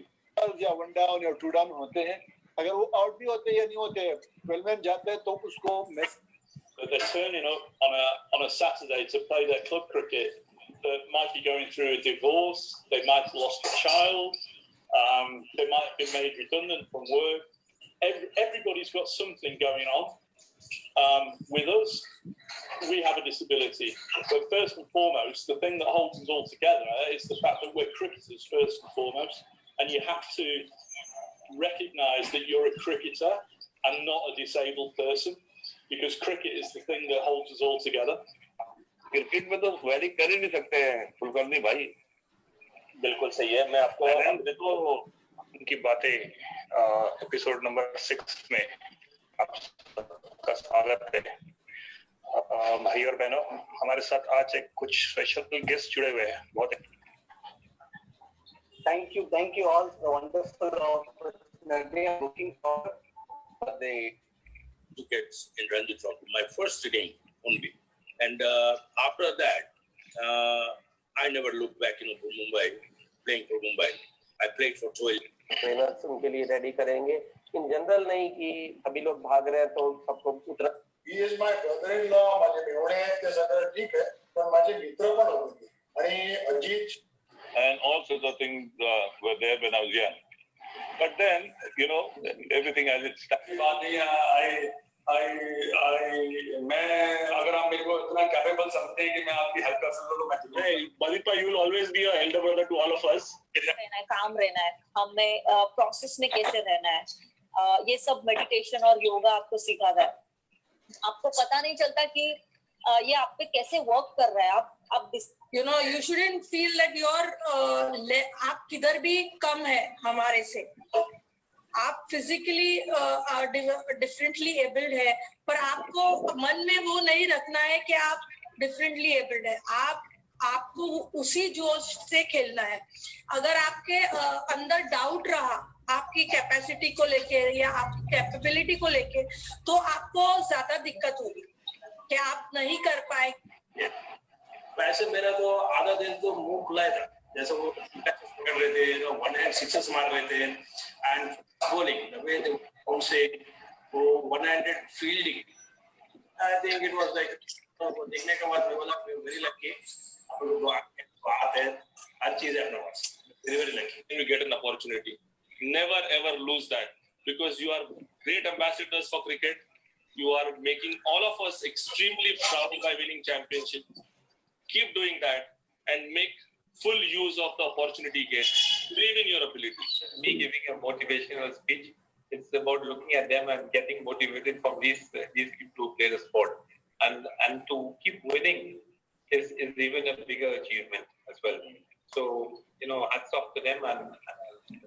Speaker 6: या वन डाउन या टू डाउन होते हैं, अगर वो आउट भी होते हैं या नहीं होते हैं, 12 मैन जाते हैं तो उसको miss.
Speaker 7: They're turning up on a Saturday to play their club cricket. They might be going through a divorce. They might have lost a child. They might have been made redundant from work. Everybody's got something going on. With us, we have a disability. But first and foremost, the thing that holds us all together is the fact that we're cricketers first and foremost. And you have to recognise that you're a cricketer and not a disabled person, because cricket is the thing that holds us all together.
Speaker 5: Cricket में तो very कर ही नहीं सकते हैं कुलकर्णी भाई.
Speaker 6: बिल्कुल सही है. मैं आपको
Speaker 5: उनकी बातें एपिसोड नंबर 6 में आपका स्वागत है. भाई और बहनों, हमारे साथ आज एक कुछ स्पेशल गेस्ट जुड़े हुए हैं. बहुत
Speaker 8: thank you all for the wonderful opportunity. I'm looking forward for the
Speaker 5: wickets in Ranji Trophy, my first game only. And after that, I never looked back for Mumbai, playing for Mumbai. I played for 12.
Speaker 8: Trainers उनके लिए ready करेंगे. In general नहीं कि अभी लोग भाग रहे हैं तो सबको उतर.
Speaker 6: He is my brother-in-law. माझे मेवणे आहेत ते सगळं ठीक आहे, पण माझे मित्र पण होते आणि Ajit.
Speaker 7: And all sorts of things were there when I was young. But then, everything has its time.
Speaker 6: मैं अगर आप मेरे को इतना कैपेबल समझते हैं कि मैं आपकी हेल्प कर सकता हूँ तो मैं
Speaker 7: Balipa, you will always be a elder brother to all of us.
Speaker 9: रहना है, काम रहना है, हमें प्रोसेस में कैसे रहना है, ये सब मेडिटेशन और योगा आपको सिखाता है. आपको पता नहीं चलता कि ये आप पे कैसे वर्क कर रहा है. आप
Speaker 10: you shouldn't feel that आप किधर भी कम है हमारे से. आप फिजिकली डिफरेंटली एबल्ड है, पर आपको मन में वो नहीं रखना है कि आप डिफरेंटली एबल्ड है. आपको उसी जोश से खेलना है. अगर आपके अंदर डाउट रहा आपकी कैपेसिटी को लेके या आपकी कैपेबिलिटी को लेके, तो आपको ज्यादा दिक्कत होगी कि आप नहीं कर पाए.
Speaker 5: वैसे मेरा तो आधा दिन तो मुंह खुला था, जैसे वो पकड़ रहे थे, वन हैंड सिक्सेस मार रहे थे, and bowling the way they would say, one handed fielding. I think it was like, देखने के बाद मैं बोला very lucky. बात है, हर चीज है अपने पास. Very lucky. You get an opportunity. Never ever lose that, because you are great ambassadors for cricket. You are making all of us extremely proud by winning championship. Keep doing that and make full use of the opportunity you get. Believe in your abilities.
Speaker 11: Me giving a motivational speech, it's about looking at them and getting motivated from these people to play the sport, and to keep winning is even a bigger achievement as well. So hats off to them, and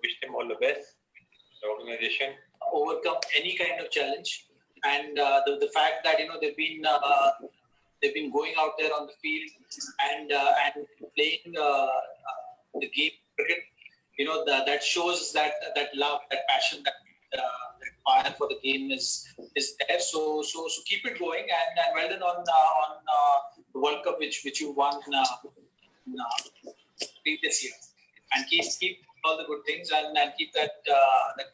Speaker 11: wish them all the best. The organization
Speaker 8: overcome any kind of challenge, and the fact that they've been going out there on the field and playing the game cricket. That shows that love, that passion, that fire for the game is there. So keep it going, and well done on the World Cup which you won previous year, and keep all the good things and keep that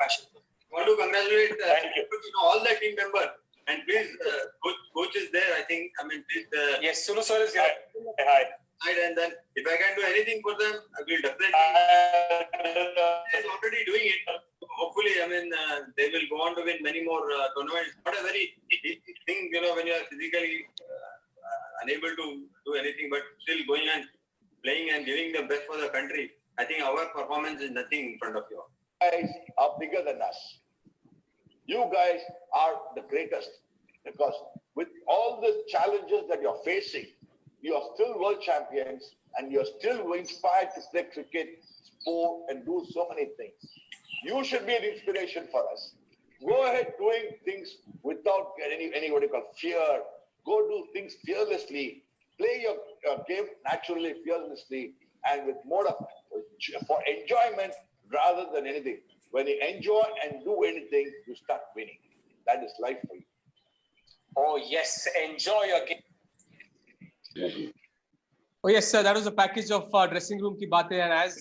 Speaker 8: passion.
Speaker 6: I want to congratulate all the team members, and please, coach is there. I think. Please.
Speaker 5: Yes, Sunu sir is here. Hi.
Speaker 6: And then if I can do anything for them, I will definitely. He's already doing it. Hopefully, they will go on to win many more tournaments. Not a very easy thing, when you are physically unable to do anything, but still going and playing and giving the best for the country. I think our performance is nothing in front of you.
Speaker 12: You guys are bigger than us. You guys are the greatest, because with all the challenges that you're facing, you are still world champions, and you're still inspired to play cricket, sport, and do so many things. You should be an inspiration for us. Go ahead doing things without anybody called fear. Go do things fearlessly. Play your game naturally, fearlessly, and with more for enjoyment rather than anything. When you enjoy and do anything, you start winning. That is life for you.
Speaker 8: Oh yes, enjoy your game.
Speaker 1: Oh yes, sir. That was a package of dressing room ki baatein, and as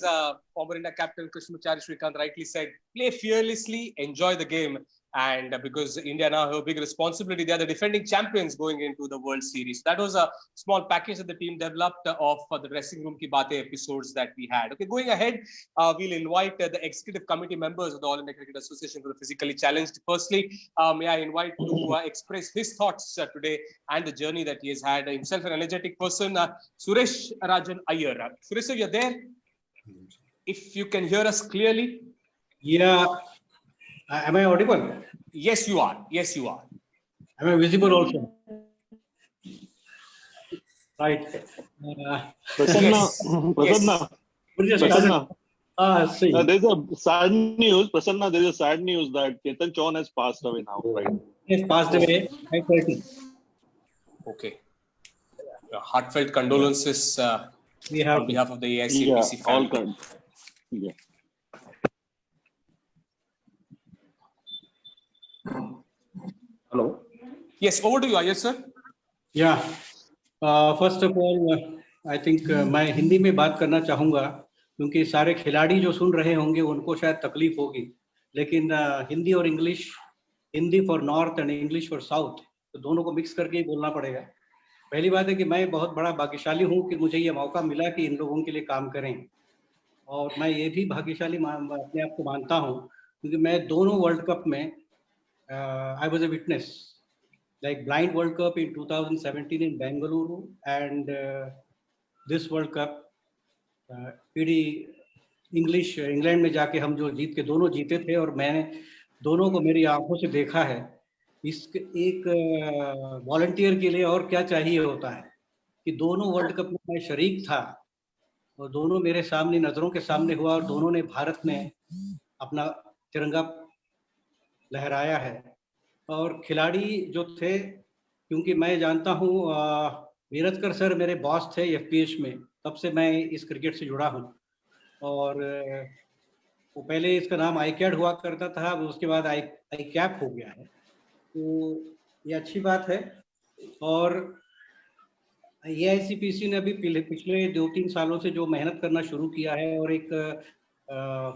Speaker 1: former India captain Krishnamacharya Srikanth rightly said, play fearlessly, enjoy the game, and because India now have a big responsibility, they are the defending champions going into the World Series. That was a small package that the team developed of the dressing room ki baatein episodes that we had. Okay, going ahead, we'll invite the executive committee members of the All India Cricket Association for the physically challenged. Firstly, may I invite to express his thoughts today and the journey that he has had. Himself an energetic person, Suresh Rajan Iyer. Suresh, sir, you're there? If you can hear us clearly.
Speaker 13: Yeah. Am I audible?
Speaker 1: Yes, you are. Yes, you are.
Speaker 13: Am I visible also? Right.
Speaker 14: Prasanna.
Speaker 13: See.
Speaker 14: There's a sad news. Prasanna, there is a sad news that Ketan Chauhan has passed away now, right?
Speaker 13: He has passed away 5:30.
Speaker 1: Okay. Heartfelt condolences
Speaker 13: We have
Speaker 1: on behalf of the AICPC
Speaker 14: all
Speaker 1: family.
Speaker 14: kind.
Speaker 4: Hello.
Speaker 1: Yes, over to you, Iyer sir.
Speaker 13: Yeah. First of all I think मैं हिंदी में बात करना चाहूँगा, क्योंकि सारे खिलाड़ी जो सुन रहे होंगे उनको शायद तकलीफ होगी, लेकिन हिंदी और English, Hindi for north and English for south, तो दोनों को मिक्स करके ही बोलना पड़ेगा। पहली बात है कि मैं बहुत बड़ा भाग्यशाली हूँ कि मुझे ये मौका मिला कि इन लोगों के लिए काम करें, और मैं ये भी भाग्यशाली अपने आप को मानता हूँ क्योंकि मैं दोनों वर्ल्ड कप में I was a witness, like blind World Cup in 2017 in Bengaluru and this World Cup PD English England में जाके हम जो जीत के दोनों जीते थे, और मैंने दोनों को मेरी आंखों से देखा है। इस एक वॉलंटियर के लिए और क्या चाहिए होता है कि दोनों वर्ल्ड कप में मैं शरीक था और दोनों मेरे सामने नजरों के सामने हुआ और दोनों ने भारत में अपना तिरंगा लहराया है। और खिलाड़ी जो थे, क्योंकि मैं जानता हूँ वीरजकर सर मेरे बॉस थे एफपीएच में, तब से मैं इस क्रिकेट से जुड़ा हूँ। और वो पहले इसका नाम आईकैड हुआ करता था, उसके बाद आई कैप हो गया है, तो ये अच्छी बात है। और एआईसीपीसी ने अभी पिछले 2-3 सालों से जो मेहनत करना शुरू किया है और एक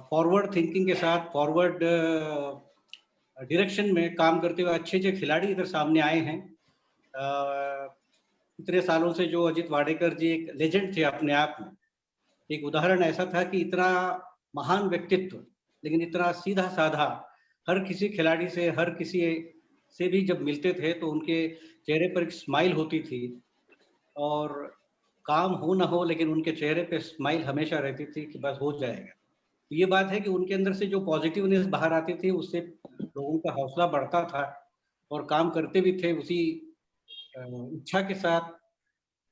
Speaker 13: फॉरवर्ड थिंकिंग के साथ फॉरवर्ड डायरेक्शन में काम करते हुए अच्छे खिलाड़ी इधर सामने आए हैं। इतने सालों से जो अजित वाडेकर जी एक लेजेंड थे अपने आप में, एक उदाहरण ऐसा था कि इतना महान व्यक्तित्व लेकिन इतना सीधा साधा, हर किसी खिलाड़ी से हर किसी से भी जब मिलते थे तो उनके चेहरे पर एक स्माइल होती थी, और काम हो ना हो लेकिन उनके चेहरे पे स्माइल हमेशा रहती थी कि बस हो जाएगा। ये बात है कि उनके अंदर से जो पॉजिटिवनेस बाहर आती थी उससे लोगों का हौसला बढ़ता था और काम करते भी थे उसी इच्छा के साथ,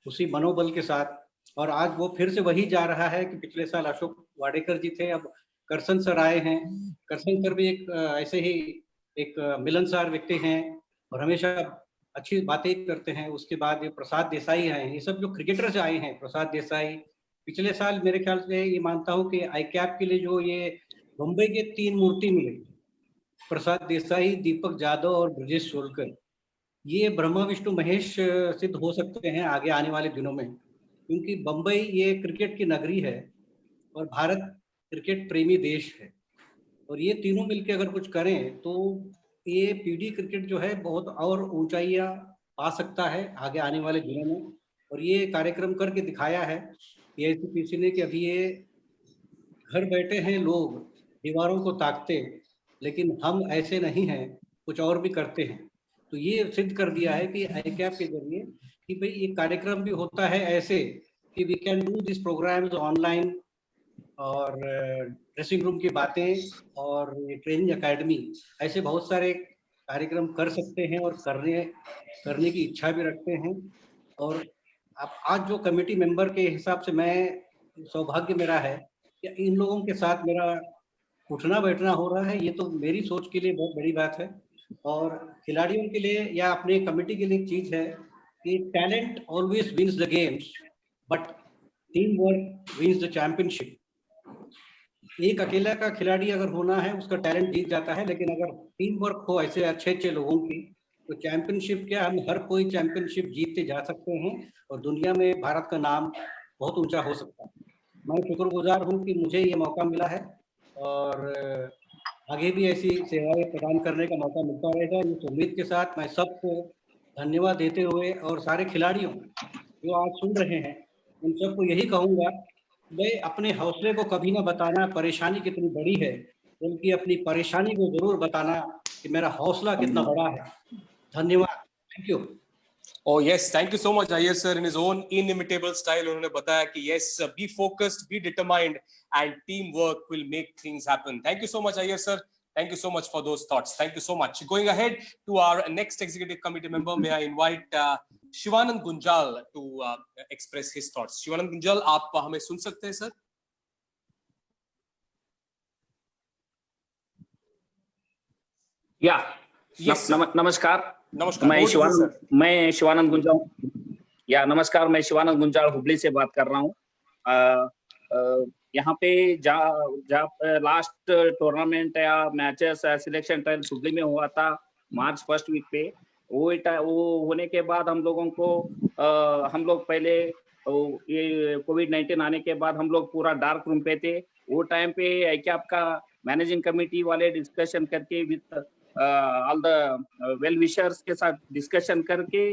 Speaker 13: उसी मनोबल के साथ। और आज वो फिर से वही जा रहा है कि पिछले साल अशोक वाडेकर जी थे, अब करसन सर आए हैं। करसन सर भी एक ऐसे ही एक मिलनसार व्यक्ति हैं और हमेशा अच्छी बातें करते हैं। उसके बाद ये प्रसाद देसाई हैं, ये सब जो क्रिकेटर से आए हैं, प्रसाद देसाई पिछले साल मेरे ख्याल से ये मानता हूँ कि आई कैप के लिए जो ये मुंबई के 3 मूर्ति मिले, प्रसाद देसाई, दीपक जादव और ब्रजेश शोलकर, ये ब्रह्मा विष्णु महेश सिद्ध हो सकते हैं आगे आने वाले दिनों में, क्योंकि बम्बई ये क्रिकेट की नगरी है और भारत क्रिकेट प्रेमी देश है। और ये तीनों मिलकर अगर कुछ करें तो ये पीडी क्रिकेट जो है बहुत और ऊंचाइयां पा सकता है आगे आने वाले दिनों में। और ये कार्यक्रम करके दिखाया है एआईसीपीसी ने कि अभी ये घर बैठे हैं लोग दीवारों को ताकते, लेकिन हम ऐसे नहीं हैं, कुछ और भी करते हैं। तो ये सिद्ध कर दिया है कि आई कैप के जरिए कि भाई ये कार्यक्रम भी होता है ऐसे कि we can do this programs online, और ड्रेसिंग रूम की बातें और ट्रेनिंग एकेडमी, ऐसे बहुत सारे कार्यक्रम कर सकते हैं और करने की इच्छा भी रखते हैं। और अब आज जो कमेटी मेंबर के हिसाब से मैं सौभाग्य मेरा है कि इन लोगों के साथ मेरा उठना बैठना हो रहा है, ये तो मेरी सोच के लिए बहुत बड़ी बात है। और खिलाड़ियों के लिए या अपने कमेटी के लिए एक चीज है कि talent always wins the games but team work wins the championship. एक अकेला का खिलाड़ी अगर होना है उसका टैलेंट जीत जाता है, लेकिन अगर टीम वर्क हो ऐसे अच्छे लोगों की तो चैंपियनशिप क्या, हम हर कोई चैंपियनशिप जीतते जा सकते हैं और दुनिया में भारत का नाम बहुत ऊंचा हो सकता है। मैं शुक्रगुजार हूँ कि मुझे ये मौका मिला है और आगे भी ऐसी सेवाएं प्रदान करने का मौका मिलता रहेगा। इस उम्मीद के साथ मैं सबको धन्यवाद देते हुए और सारे खिलाड़ियों जो आज सुन रहे हैं उन सबको यही कहूँगा, भाई अपने हौसले को कभी ना बताना परेशानी कितनी बड़ी है, बल्कि अपनी परेशानी को जरूर बताना कि मेरा हौसला कितना बड़ा है। धन्यवाद, thank you.
Speaker 1: Oh yes, thank you so much, Iyer sir. In his own inimitable style, उन्होंने बताया कि yes, be focused, be determined, and teamwork will make things happen. Thank you so much, Iyer sir. Thank you so much for those thoughts. Thank you so much. Going ahead to our next executive committee member, may I invite Shivanand Gunjal to express his thoughts. Shivanand Gunjal, आप हमें सुन सकते हैं sir?
Speaker 15: या yes, नमस्कार।
Speaker 1: नमस्कार।
Speaker 15: मैं शिवानंद गुंजाल या नमस्कार, मैं शिवानंद गुंजाल हुबली से बात कर रहा हूँ। यहाँ पे जहाँ लास्ट टूर्नामेंट या मैचेस सिलेक्शन ट्रायल हुबली में हुआ था मार्च फर्स्ट वीक पे, वो होने के बाद हम लोगों को हम लोग पहले ये कोविड-19 आने के बाद हम लोग पूरा डार्क रूम पे थे। वो टाइम पे ICAP का मैनेजिंग कमेटी वाले डिस्कशन करके with all the well wishers के साथ डिस्कशन करके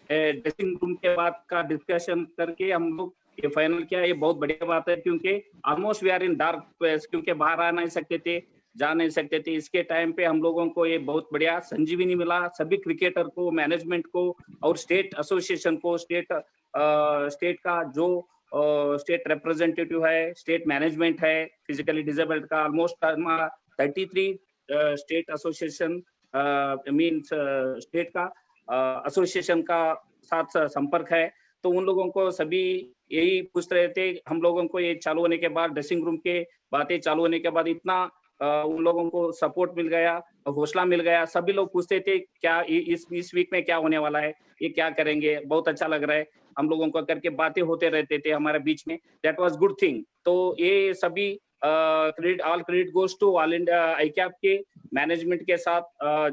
Speaker 15: ड्रेसिंग रूम के बाद का डिस्कशन करके हम लोग ये फाइनल किया। ये बहुत बढ़िया बात है क्योंकि almost we are in dark place, क्योंकि बाहर आ नहीं सकते थे, जा नहीं सकते थे। इसके टाइम पे हम लोगों को ये बहुत बढ़िया संजीवनी मिला, सभी क्रिकेटर को, मैनेजमेंट को और स्टेट एसोसिएशन को, स्टेट का जो स्टेट रिप्रेजेंटेटिव है, स्टेट मैनेजमेंट है फिजिकली डिसेबल्ड का, almost 33 state association means state का एसोसिएशन का साथ संपर्क है। तो उन लोगों को सभी यही पूछ रहे थे, हम लोगों को ये चालू होने के बाद, ड्रेसिंग रूम के बातें चालू होने के बाद इतना उन लोगों को सपोर्ट मिल गया, हौसला मिल गया। सभी लोग पूछते थे क्या इस वीक में क्या होने वाला है, ये क्या करेंगे, बहुत अच्छा लग रहा है। हम लोगों को करके बातें होते रहते थे हमारे बीच में, दैट वाज गुड थिंग। तो ये सभी all credit goes to all India ICAP के मैनेजमेंट के साथ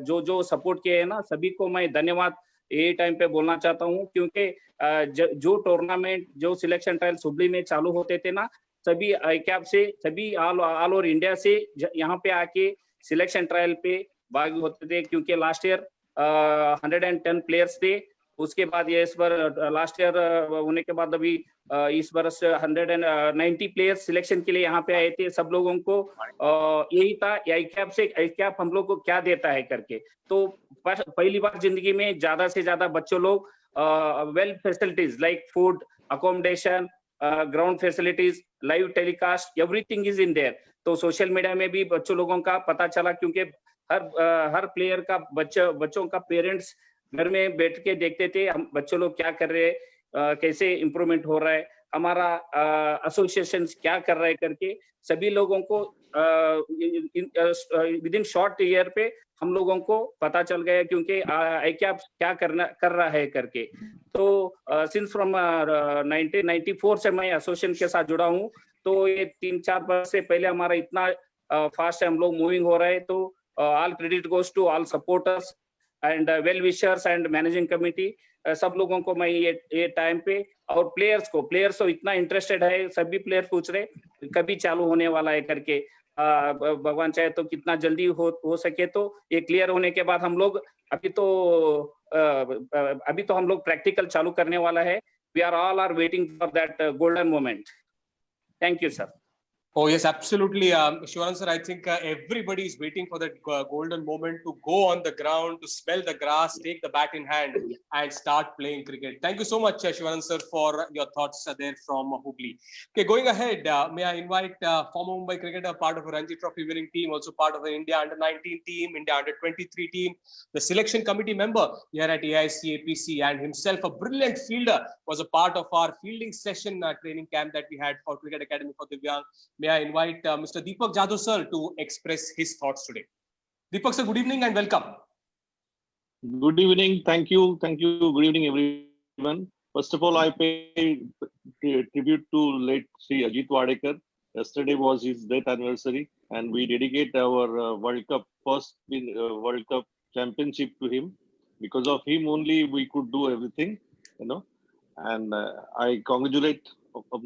Speaker 15: जो सपोर्ट किए हैं ना, सभी को मैं धन्यवाद ये टाइम पे बोलना चाहता हूँ। क्योंकि जो टूर्नामेंट, जो सिलेक्शन ट्रायल हुबली में चालू होते थे ना, सभी ICAP से, सभी ऑल ओवर इंडिया से यहाँ पे आके सिलेक्शन ट्रायल पे भाग होते थे। क्योंकि लास्ट ईयर 110 प्लेयर्स थे, उसके बाद ये इस बार लास्ट ईयर होने के बाद अभी इस वर्ष 190 प्लेयर्स सिलेक्शन के लिए यहाँ पे आए थे। सब लोगों को यही था ICAP हम लोग को क्या देता है करके। तो पहली बार जिंदगी में ज्यादा से ज्यादा बच्चों लोग well facilities like food, accommodation, ground facilities, live telecast, everything is in their. तो सोशल मीडिया में भी बच्चों लोगों का पता चला, क्योंकि हर प्लेयर का बच्चों का पेरेंट्स घर में बैठ के देखते थे हम बच्चों लोग क्या कर रहे हैं, कैसे इम्प्रूवमेंट हो रहा है, हमारा एसोसिएशन क्या कर रहा है करके सभी लोगों को विद इन शॉर्ट ईयर पे हम लोगों को पता चल गया, क्योंकि ICAP क्या कर रहा है करके। तो सिंस फ्रॉम 1994 से मैं एसोसिएशन के साथ जुड़ा हूँ। तो ये 3-4 वर्ष से पहले हमारा इतना फास्ट हम लोग मूविंग हो रहा है। तो all credit goes to all supporters and well wishers and managing committee, सब लोगों को मैं ये टाइम पे, और प्लेयर्स को इतना इंटरेस्टेड है, सभी प्लेयर पूछ रहे कभी चालू होने वाला है करके। भगवान चाहे तो कितना जल्दी हो सके। तो ये क्लियर होने के बाद हम लोग अभी तो हम लोग प्रैक्टिकल चालू करने वाला है। We are all waiting for that golden moment. Thank you sir.
Speaker 1: Oh yes, absolutely, Shivanand sir. I think everybody is waiting for that golden moment to go on the ground, to smell the grass, take the bat in hand, and start playing cricket. Thank you so much, Shivanand sir, for your thoughts there from Hubli. Okay, going ahead, may I invite former Mumbai cricketer, part of a Ranji Trophy winning team, also part of the India Under-19 team, India Under-23 team, the selection committee member here at AICAPC, and himself a brilliant fielder, was a part of our fielding session training camp that we had for Cricket Academy for Divyang. May I invite Mr. Deepak Jadhav sir to express his thoughts today. Deepak sir, good evening and welcome.
Speaker 14: Good evening. Thank you. Good evening, everyone. First of all, I pay tribute to late Sri Ajit Wadekar. Yesterday was his death anniversary, and we dedicate our first World Cup championship to him. Because of him only we could do everything, And I congratulate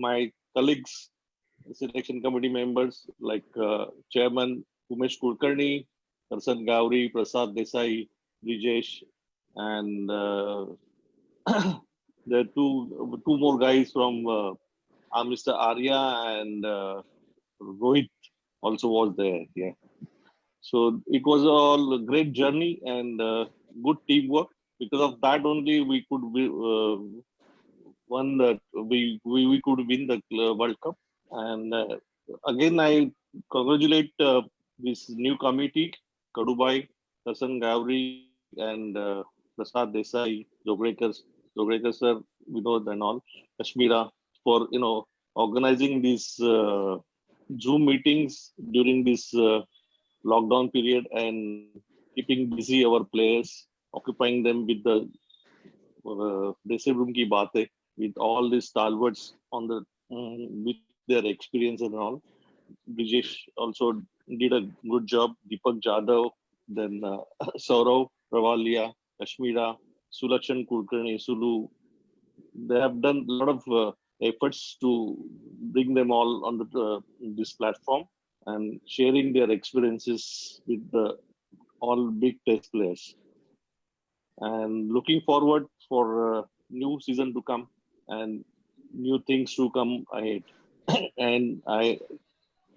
Speaker 14: my colleagues, selection committee members like Chairman Umesh Kulkarni, Karsan Gauri, Prasad Desai, Brijesh, and there are two more guys from Mr. Arya and Rohit also was there. Yeah, so it was all a great journey and good teamwork. Because of that only we could we could win the World Cup. And again, I congratulate this new committee, Kadubai, Karsan Gauri, and Prasad Desai, Jogrekar sir, Vinod and all, Kashmira, for organizing these Zoom meetings during this lockdown period and keeping busy our players, occupying them with the dressing room की बातें with all these stalwarts on the with their experience and all. Brijesh also did a good job. Deepak Jadhav, then Saurav, Pravalia, Kashmira, Sulakshan Kulkarni, Sulu. They have done a lot of efforts to bring them all on this platform and sharing their experiences with all big test players. And looking forward for a new season to come and new things to come ahead. And I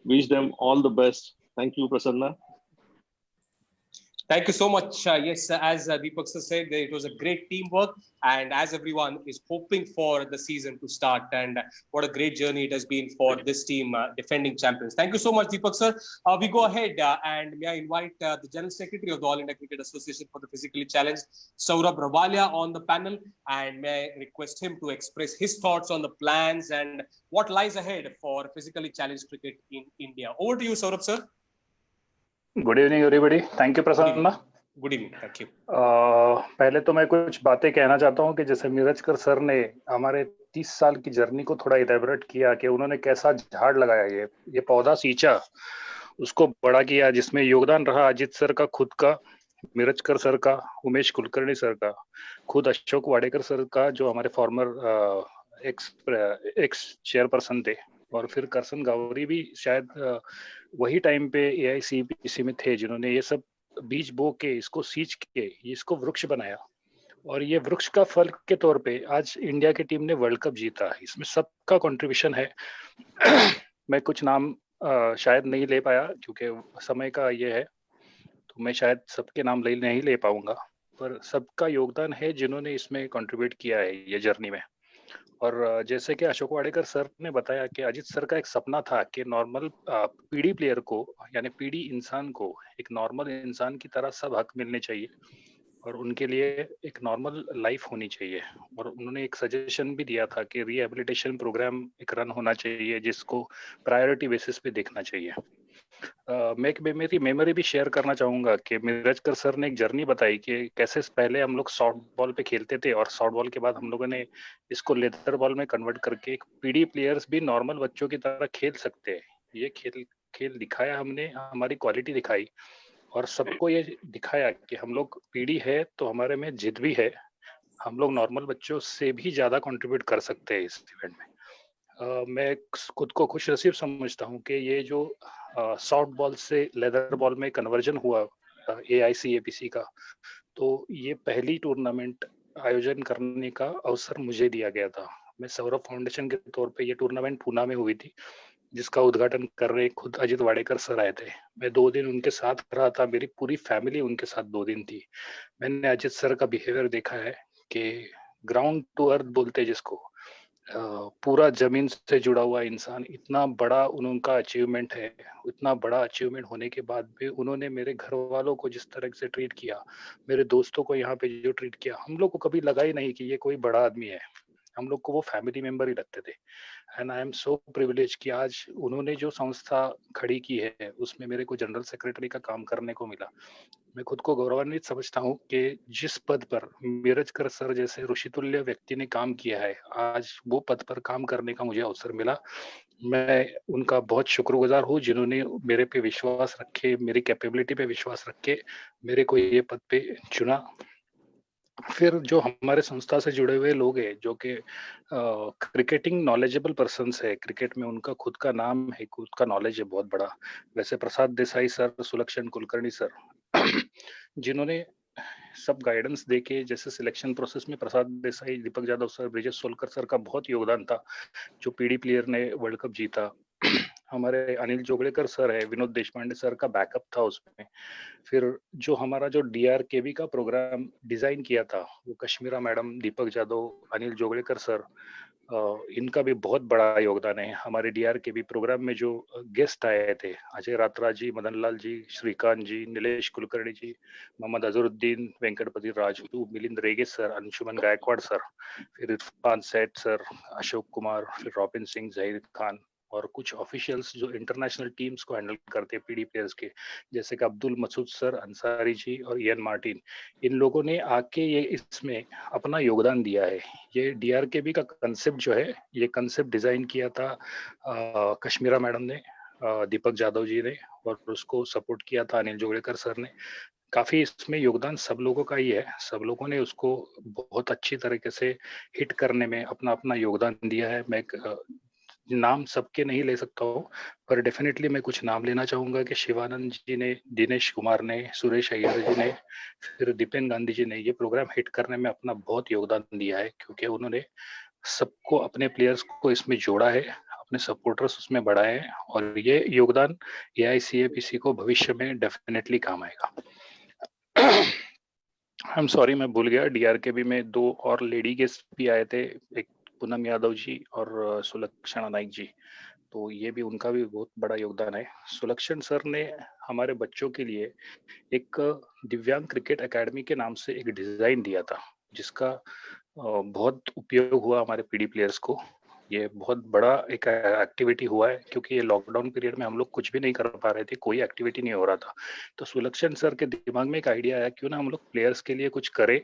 Speaker 14: wish them all the best. Thank you, Prasanna.
Speaker 1: Thank you so much. Yes, as Deepak sir said, it was a great teamwork, and as everyone is hoping for the season to start, and what a great journey it has been for this team, defending champions. Thank you so much, Deepak sir. We go ahead and may I invite the General Secretary of the All India Cricket Association for the Physically Challenged, Saurabh Ravalia, on the panel, and may I request him to express his thoughts on the plans and what lies ahead for physically challenged cricket in India. Over to you, Saurabh sir.
Speaker 16: Good evening everybody, thank you Prasanna.
Speaker 1: Good evening, thank you.
Speaker 16: पहले तो मैं कुछ बातें कहना चाहता हूं कि जैसे मिरजकर सर ने हमारे 30 साल की जर्नी को थोड़ा इलेबोरेट किया कि उन्होंने कैसा झाड़ लगाया, ये पौधा सींचा, उसको बड़ा किया, जिसमें योगदान रहा अजित सर का, खुद का, मिरजकर सर का, उमेश कुलकर्णी सर का, खुद अशोक वाडेकर सर का जो हमारे फॉर्मर एक्स चेयरपर्सन थे, और फिर करसन गौरी भी शायद वही टाइम पे AICPC में थे जिन्होंने ये सब बीज बो के इसको सींच के इसको वृक्ष बनाया, और ये वृक्ष का फल के तौर पे आज इंडिया की टीम ने वर्ल्ड कप जीता। इसमें सबका कंट्रीब्यूशन है। मैं कुछ नाम शायद नहीं ले पाया क्योंकि समय का ये है, तो मैं शायद सबके नाम नहीं ले पाऊंगा, पर सबका योगदान है जिन्होंने इसमें कंट्रीब्यूट किया है ये जर्नी में। और जैसे कि अशोक वाडेकर सर ने बताया कि अजित सर का एक सपना था कि नॉर्मल पीडी प्लेयर को, यानी पीडी इंसान को एक नॉर्मल इंसान की तरह सब हक मिलने चाहिए और उनके लिए एक नॉर्मल लाइफ होनी चाहिए। और उन्होंने एक सजेशन भी दिया था कि रिहेबिलिटेशन प्रोग्राम एक रन होना चाहिए जिसको प्रायोरिटी बेसिस पे देखना चाहिए। मैं एक मेरी मेमोरी भी शेयर करना चाहूंगा कि मिरजकर सर ने एक जर्नी बताई कि कैसे पहले हम लोग सॉफ्ट बॉल पे खेलते थे और सॉफ्ट बॉल के बाद हम लोगों ने इसको लेदर बॉल में कन्वर्ट करके एक पीडी प्लेयर्स भी नॉर्मल बच्चों की तरह खेल सकते हैं। ये खेल दिखाया हमने, हमारी क्वालिटी दिखाई और सबको ये दिखाया कि हम लोग पीडी है तो हमारे में जिद भी है, हम लोग नॉर्मल बच्चों से भी ज्यादा कंट्रीब्यूट कर सकते हैं इस इवेंट में। मैं खुद को खुश नसीब समझता हूँ कि ये जो सॉफ्ट बॉल से लेदर बॉल में कन्वर्जन हुआ AICPC का, तो ये पहली टूर्नामेंट आयोजन करने का अवसर मुझे दिया गया था। मैं सौरभ फाउंडेशन के तौर पे ये टूर्नामेंट पूना में हुई थी जिसका उद्घाटन करने खुद अजित वाडेकर सर आए थे। मैं 2 दिन उनके साथ रहा था, मेरी पूरी फैमिली उनके साथ 2 दिन थी। मैंने अजित सर का बिहेवियर देखा है कि ग्राउंड टू अर्थ बोलते जिसको, पूरा जमीन से जुड़ा हुआ इंसान, इतना बड़ा उनका अचीवमेंट है। इतना बड़ा अचीवमेंट होने के बाद भी उन्होंने मेरे घर वालों को जिस तरह से ट्रीट किया, मेरे दोस्तों को यहाँ पे जो ट्रीट किया, हम लोग को कभी लगा ही नहीं कि ये कोई बड़ा आदमी है, हम लोग को वो फैमिली मेंबर ही लगते थे। And I am so privilege कि आज उन्होंने जो संस्था खड़ी की है उसमें मेरे को जनरल सेक्रेटरी का काम करने को मिला। मैं खुद को गौरवान्वित समझता हूँ कि जिस पद पर मिरजकर सर जैसे ऋषितुल्य व्यक्ति ने काम किया है, आज वो पद पर काम करने का मुझे अवसर मिला। मैं उनका बहुत शुक्रगुजार हूँ जिन्होंने मेरे पे विश्वास रखे, मेरी कैपेबिलिटी पे विश्वास रख के मेरे को ये पद पे चुना। फिर जो हमारे संस्था से जुड़े हुए लोग हैं जो कि क्रिकेटिंग नॉलेजेबल पर्सन्स है, क्रिकेट में उनका खुद का नाम है, खुद का नॉलेज है बहुत बड़ा। वैसे प्रसाद देसाई सर, सुलक्षण कुलकर्णी सर जिन्होंने सब गाइडेंस देके, जैसे सिलेक्शन प्रोसेस में प्रसाद देसाई, दीपक जाधव सर, ब्रिजेश सोलकर सर का बहुत योगदान था जो पीडी प्लेयर ने वर्ल्ड कप जीता। हमारे अनिल जोगड़ेकर सर है, विनोद देशपांडे सर का बैकअप था उसमें। फिर जो हमारा जो DRKB का प्रोग्राम डिजाइन किया था वो कश्मीरा मैडम, दीपक जाधव, अनिल जोगड़ेकर सर, इनका भी बहुत बड़ा योगदान है। हमारे DRKB प्रोग्राम में जो गेस्ट आए थे, अजय रात्रा जी, मदन लाल जी, श्रीकांत जी, नीलेश कुलकर्णी जी, मोहम्मद अजहरुद्दीन, वेंकटपति राजू, मिलिंद रेगे सर, अंशुमन गायकवाड़ सर, फिर इरफान सेठ सर, अशोक कुमार, फिर रॉबिन सिंह, जहीर खान, और कुछ ऑफिशियल्स जो इंटरनेशनल टीम्स को हैंडल करते हैं पीडी प्लेयर्स के, जैसे कि अब्दुल मसूद सर, अंसारी जी और इयन मार्टिन, इन लोगों ने आके ये इसमें अपना योगदान दिया है। ये डीआरकेबी का कंसेप्ट जो है, ये कंसेप्ट डिजाइन किया था कश्मीरा मैडम ने, दीपक जाधव जी ने, और उसको सपोर्ट किया था अनिल जोगड़ेकर सर ने। काफी इसमें योगदान सब लोगों का ही है, सब लोगों ने उसको बहुत अच्छी तरीके से हिट करने में अपना अपना योगदान दिया है। मैं नाम सबके नहीं ले सकता हूँ, पर डेफिनेटली मैं कुछ नाम लेना चाहूंगा कि शिवानंद जी ने, दिनेश कुमार ने, सुरेश अय्यर जी ने, फिर दीपेन गांधी जी ने ये प्रोग्राम हिट करने में अपना बहुत योगदान दिया है, क्योंकि उन्होंने सबको, अपने प्लेयर्स को इसमें जोड़ा है, अपने सपोर्टर्स उसमें बढ़ाए हैं, और ये योगदान AICAPC को भविष्य में डेफिनेटली काम आएगा। आई एम सॉरी, मैं भूल गया, DRKB में 2 और लेडी गेस्ट भी आए थे, एक पूनम यादव जी और सुलक्षणा नाइक जी, तो ये भी, उनका भी बहुत बड़ा योगदान है। सुलक्षण सर ने हमारे बच्चों के लिए एक दिव्यांग क्रिकेट एकेडमी के नाम से एक डिजाइन दिया था, जिसका बहुत उपयोग हुआ हमारे पीडी प्लेयर्स को। ये बहुत बड़ा एक एक्टिविटी हुआ है, क्योंकि ये लॉकडाउन पीरियड में हम लोग कुछ भी नहीं कर पा रहे थे, कोई एक्टिविटी नहीं हो रहा था, तो सुलक्षण सर के दिमाग में एक आइडिया आया, क्यों ना हम लोग प्लेयर्स के लिए कुछ करें।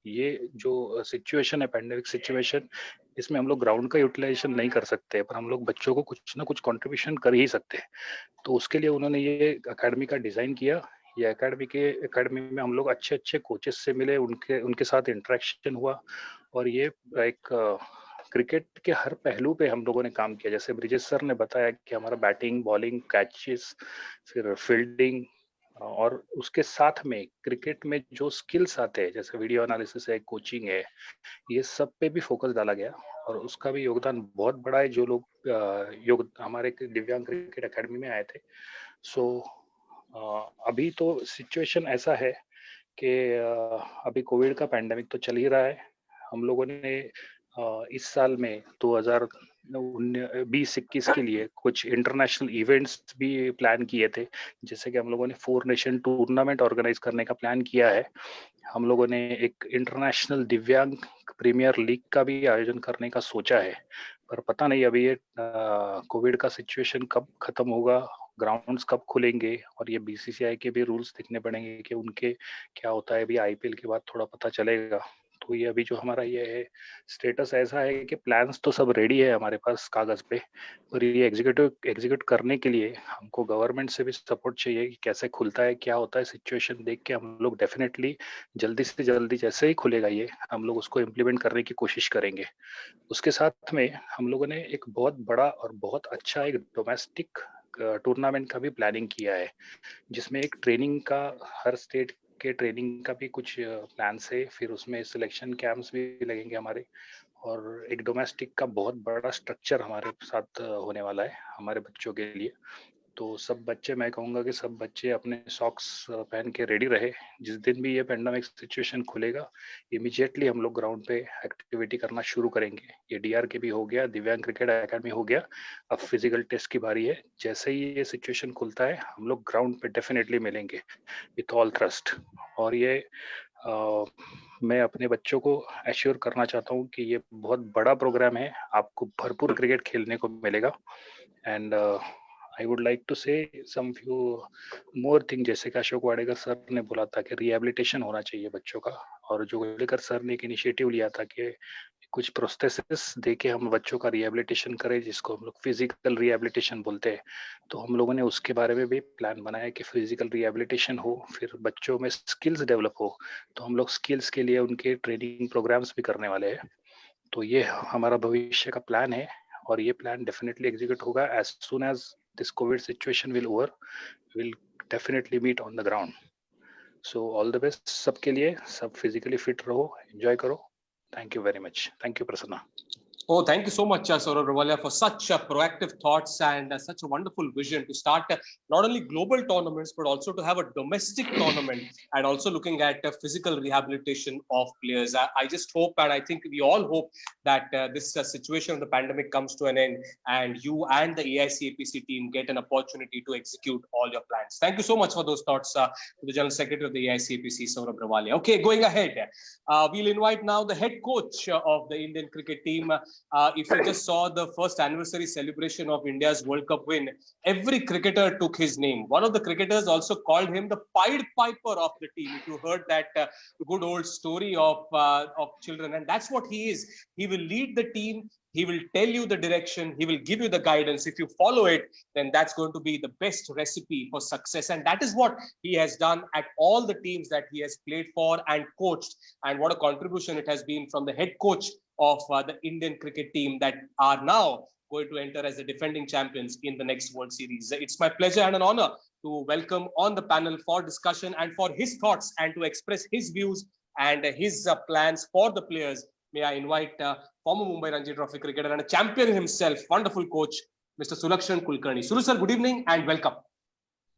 Speaker 16: ये जो सिचुएशन है, पैंडेमिक सिचुएशन, इसमें हम लोग ग्राउंड का यूटिलाइजेशन नहीं कर सकते, पर हम लोग बच्चों को कुछ ना कुछ कंट्रीब्यूशन कर ही सकते हैं। तो उसके लिए उन्होंने ये एकेडमी का डिजाइन किया। ये एकेडमी में हम लोग अच्छे अच्छे कोचेस से मिले, उनके साथ इंटरेक्शन हुआ, और ये एक क्रिकेट के हर पहलू पे हम लोगों ने काम किया। जैसे ब्रिजेश सर ने बताया कि हमारा बैटिंग, बॉलिंग, कैचेस, फिर फील्डिंग, और उसके साथ में क्रिकेट में जो स्किल्स आते हैं, जैसे वीडियो एनालिसिस है, कोचिंग है, ये सब पे भी फोकस डाला गया, और उसका भी योगदान बहुत बड़ा है। जो लोग हमारे दिव्यांग क्रिकेट एकेडमी में आए थे। सो अभी तो सिचुएशन ऐसा है कि अभी कोविड का पैंडेमिक तो चल ही रहा है। हम लोगों ने इस साल में 2020-21 के लिए कुछ इंटरनेशनल इवेंट्स भी प्लान किए थे, जैसे कि हम लोगों ने 4 नेशन टूर्नामेंट ऑर्गेनाइज करने का प्लान किया है। हम लोगों ने एक इंटरनेशनल दिव्यांग प्रीमियर लीग का भी आयोजन करने का सोचा है, पर पता नहीं अभी ये कोविड का सिचुएशन कब खत्म होगा, ग्राउंड्स कब खुलेंगे, और ये BCCI के भी रूल्स देखने पड़ेंगे कि उनके क्या होता है। अभी IPL के बाद थोड़ा पता चलेगा। तो ये अभी जो हमारा ये है स्टेटस ऐसा है कि प्लान्स तो सब रेडी है हमारे पास कागज पे, पर ये एग्जीक्यूट करने के लिए हमको गवर्नमेंट से भी सपोर्ट चाहिए कि कैसे खुलता है, क्या होता है। सिचुएशन देख के हम लोग डेफिनेटली जल्दी से जल्दी, जैसे ही खुलेगा ये, हम लोग उसको इम्प्लीमेंट करने की कोशिश करेंगे। उसके साथ में हम लोगों ने एक बहुत बड़ा और बहुत अच्छा एक डोमेस्टिक टूर्नामेंट का भी प्लानिंग किया है, जिसमें एक ट्रेनिंग का, हर स्टेट के ट्रेनिंग का भी कुछ प्लान्स है, फिर उसमें सिलेक्शन कैंप्स भी लगेंगे हमारे, और एक डोमेस्टिक का बहुत बड़ा स्ट्रक्चर हमारे साथ होने वाला है हमारे बच्चों के लिए। तो सब बच्चे, मैं कहूँगा कि सब बच्चे अपने सॉक्स पहन के रेडी रहे। जिस दिन भी ये पैंडेमिक सिचुएशन खुलेगा, इमीडिएटली हम लोग ग्राउंड पे एक्टिविटी करना शुरू करेंगे। ये DRKB हो गया, दिव्यांग क्रिकेट एकेडमी हो गया, अब फिजिकल टेस्ट की बारी है। जैसे ही ये सिचुएशन खुलता है, हम लोग ग्राउंड पे डेफिनेटली मिलेंगे विथ ऑल ट्रस्ट। और ये मैं अपने बच्चों को एश्योर करना चाहता हूँ कि ये बहुत बड़ा प्रोग्राम है, आपको भरपूर क्रिकेट खेलने को मिलेगा। And I would like to say some few more thing, जैसे कि अशोक वाडेकर सर ने बोला था कि रिहेबिलिटेशन होना चाहिए बच्चों का, और जो वाडेकर सर ने एक इनिशिएटिव लिया था कि कुछ प्रोस्थेसिस दे के हम बच्चों का रिहेबिलिटेशन करें, जिसको हम लोग फिजिकल रिहेबिलिटेशन बोलते हैं। तो हम लोगों ने उसके बारे में भी प्लान बनाया कि फिजिकल रिहेबिलिटेशन हो, फिर बच्चों में स्किल्स डेवलप हो। तो हम लोग स्किल्स के लिए उनके ट्रेनिंग प्रोग्राम्स भी करने वाले हैं। तो ये हमारा भविष्य का प्लान है, और ये प्लान डेफिनेटली एग्जीक्यूट होगा as soon as this COVID situation will over. We'll definitely meet on the ground. So all the best सबके लिए, सब physically fit रहो, enjoy करो. Thank you very much. Thank you, Prasanna.
Speaker 1: Oh, thank you so much, Saurabh Ravalia, for such proactive thoughts and such a wonderful vision to start not only global tournaments, but also to have a domestic tournament, and also looking at physical rehabilitation of players. I just hope, and I think we all hope, that this situation of the pandemic comes to an end, and you and the AICAPC team get an opportunity to execute all your plans. Thank you so much for those thoughts to the General Secretary of the AICAPC, Saurabh Ravalia. Okay, going ahead, we'll invite now the head coach of the Indian cricket team, If you just saw the first anniversary celebration of India's World Cup win, every cricketer took his name. One of the cricketers also called him the Pied Piper of the team. If you heard that good old story of children, and that's what he is. He will lead the team. He will tell you the direction. He will give you the guidance. If you follow it, then that's going to be the best recipe for success. And that is what he has done at all the teams that he has played for and coached. And what a contribution it has been from the head coach of the Indian cricket team that are now going to enter as the defending champions in the next World Series. It's my pleasure and an honor to welcome on the panel for discussion and for his thoughts and to express his views and his plans for the players. May I invite former Mumbai Ranji Trophy cricketer and a champion himself, wonderful coach, Mr. Sulakshan Kulkarni. Sulu sir, good evening and welcome.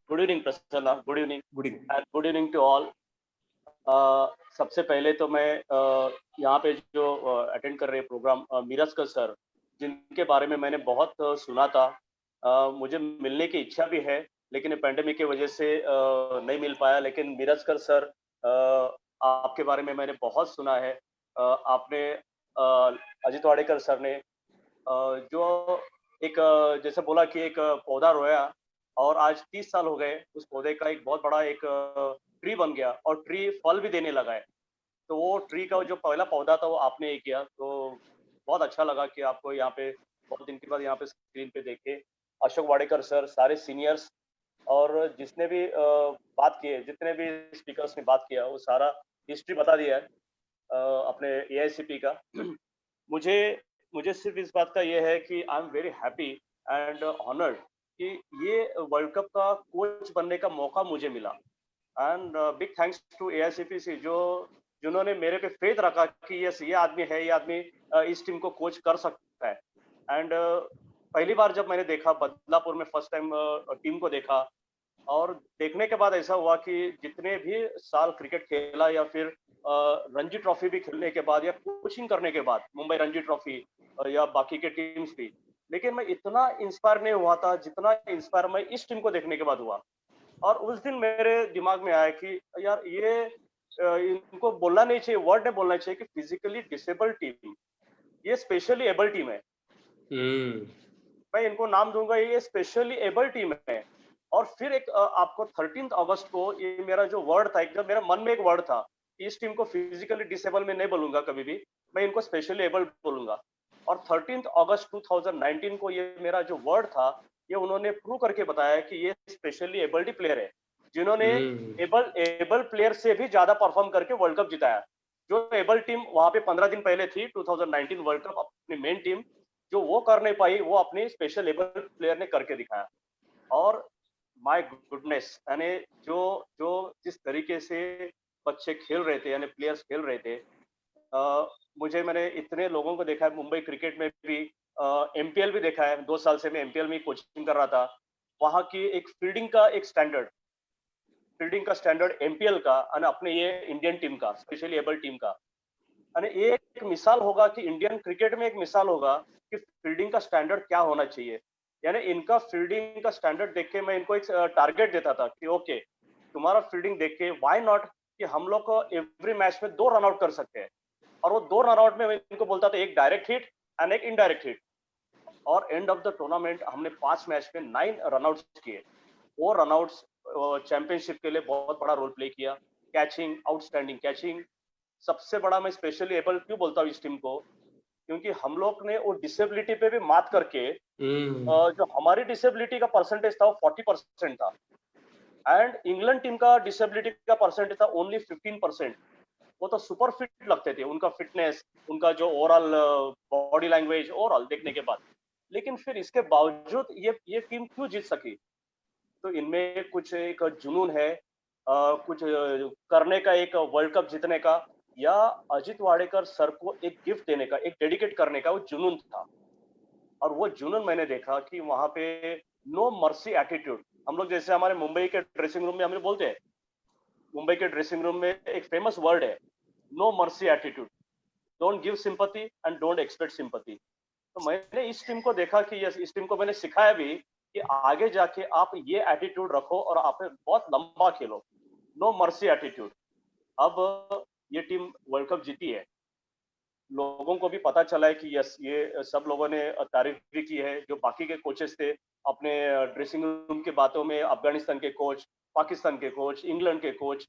Speaker 17: Good evening, Prasanna. Good evening.
Speaker 1: Good evening.
Speaker 17: And good evening to all. सबसे पहले तो मैं यहाँ पे जो attend कर रहे programme Mirajkar sir, जिनके बारे में मैंने बहुत सुना था, मुझे मिलने की इच्छा भी है, लेकिन पैंडेमिक की वजह से नहीं मिल पाया. लेकिन मिरजकर सर, आपके बारे में मैंने बहुत सुना है. आपने अजीत वाडेकर सर ने जो एक जैसे बोला कि एक पौधा रोया और आज 30 साल हो गए, उस पौधे का एक बहुत बड़ा एक ट्री बन गया और ट्री फल भी देने लगा है. तो वो ट्री का जो पहला पौधा था वो आपने ही किया. तो बहुत अच्छा लगा कि आपको यहाँ पे बहुत दिन के बाद यहाँ पे स्क्रीन पे देखे. अशोक वाडेकर सर, सारे सीनियर्स और जिसने भी बात किए, जितने भी स्पीकर्स ने बात किया, वो सारा हिस्ट्री बता दिया है अपने AICP का. मुझे सिर्फ इस बात का ये है कि I am very happy and honoured कि ये वर्ल्ड कप का कोच बनने का मौका मुझे मिला. And big thanks to AICPC जिन्होंने मेरे पे फेथ रखा कि ये आदमी है, ये आदमी इस टीम को कोच कर सकता है. एंड पहली बार जब मैंने देखा बदलापुर में, फर्स्ट टाइम टीम को देखा, और देखने के बाद ऐसा हुआ कि जितने भी साल क्रिकेट खेला या फिर रणजी ट्रॉफी भी खेलने के बाद या कोचिंग करने के बाद, मुंबई रणजी ट्रॉफी या बाकी के टीम्स भी, लेकिन मैं इतना इंस्पायर नहीं हुआ था जितना इंस्पायर मैं इस टीम को देखने के बाद हुआ. और उस दिन मेरे दिमाग में आया कि यार ये इनको बोलना नहीं चाहिए, वर्ड नहीं बोलना चाहिए कि फिजिकली डिसेबल्ड टीम, ये स्पेशली एबल टीम है. मैं इनको नाम दूंगा, ये स्पेशली एबल टीम है. और फिर एक आपको 13 अगस्त को ये मेरा जो वर्ड था, एकदम मेरा मन में एक वर्ड था, इस टीम को फिजिकली डिसेबल में नहीं बोलूंगा कभी भी, मैं इनको स्पेशली एबल बोलूंगा. और 13 अगस्त 2019 को ये मेरा जो वर्ड था, ये उन्होंने प्रूव करके बताया कि ये स्पेशली एबल्ड प्लेयर है, जिन्होंने एबल प्लेयर से भी ज्यादा परफॉर्म करके वर्ल्ड कप जिताया. जो एबल टीम वहां पे 15 दिन पहले थी 2019 वर्ल्ड कप, अपनी मेन टीम जो वो कर नहीं पाई, वो अपनी स्पेशल एबल प्लेयर ने करके दिखाया. और माय गुडनेस, यानी जो जिस तरीके से बच्चे खेल रहे थे, यानी प्लेयर्स खेल रहे थे, मैंने इतने लोगों को देखा है मुंबई क्रिकेट में भी. MPL भी देखा है, 2 साल से मैं MPL में कोचिंग कर रहा था. वहां की एक फील्डिंग का स्टैंडर्ड MPL का और अपने ये इंडियन टीम का, स्पेशली एबल टीम का, यानी एक मिसाल होगा कि इंडियन क्रिकेट में एक मिसाल होगा कि फील्डिंग का स्टैंडर्ड क्या होना चाहिए. यानी इनका फील्डिंग का स्टैंडर्ड देख के मैं इनको एक टारगेट देता था कि ओके, तुम्हारा फील्डिंग देख के व्हाई नॉट कि हम लोग को एवरी मैच में 2 रन आउट कर सकते हैं. और वो 2 रन आउट में मैं इनको बोलता था, एक डायरेक्ट हिट एंड एक इनडायरेक्ट हिट. और एंड ऑफ द टूर्नामेंट हमने 5 मैच में 9 रनआउट्स किए. वो रनआउट्स चैंपियनशिप के लिए बहुत बड़ा रोल प्ले किया. Catching, outstanding catching. सबसे बड़ा मैं स्पेशली एबल क्यों बोलता हूँ इस टीम को, क्योंकि हम लोग ने वो डिसेबिलिटी पे भी मात करके जो हमारी डिसेबिलिटी का परसेंटेज था वो 40% था, एंड इंग्लैंड टीम का डिसेबिलिटी का परसेंटेज था ओनली 15%. वो तो सुपर फिट लगते थे, उनका फिटनेस, उनका जो ओवरऑल बॉडी लैंग्वेज ओवरऑल देखने के बाद. लेकिन फिर इसके बावजूद ये टीम क्यों जीत सकी? तो इनमें कुछ एक जुनून है, कुछ करने का, एक वर्ल्ड कप जीतने का, या अजीत वाडेकर सर को एक गिफ्ट देने का, एक डेडिकेट करने का वो जुनून था. और वो जुनून मैंने देखा कि वहां पे नो मर्सी एटीट्यूड. हम लोग जैसे हमारे मुंबई के ड्रेसिंग रूम में हम बोलते हैं, मुंबई के ड्रेसिंग रूम में एक फेमस वर्ड है, no mercy attitude. Don't give sympathy and don't expect sympathy. तो मैंने इस टीम को देखा कि इस टीम को मैंने सिखाया भी कि आगे जाके आप ये एटीट्यूड रखो और आप बहुत लंबा खेलो. No mercy attitude. अब ये टीम वर्ल्ड कप जीती है. लोगों को भी पता चला है कि यस, ये सब लोगों ने तारीफ भी की है। जो बाकी के कोचेस थे, अपने ड्रेसिंग रूम की बातों में अफगानिस्तान के कोच, पाकिस्तान के कोच, इंग्लैंड के कोच,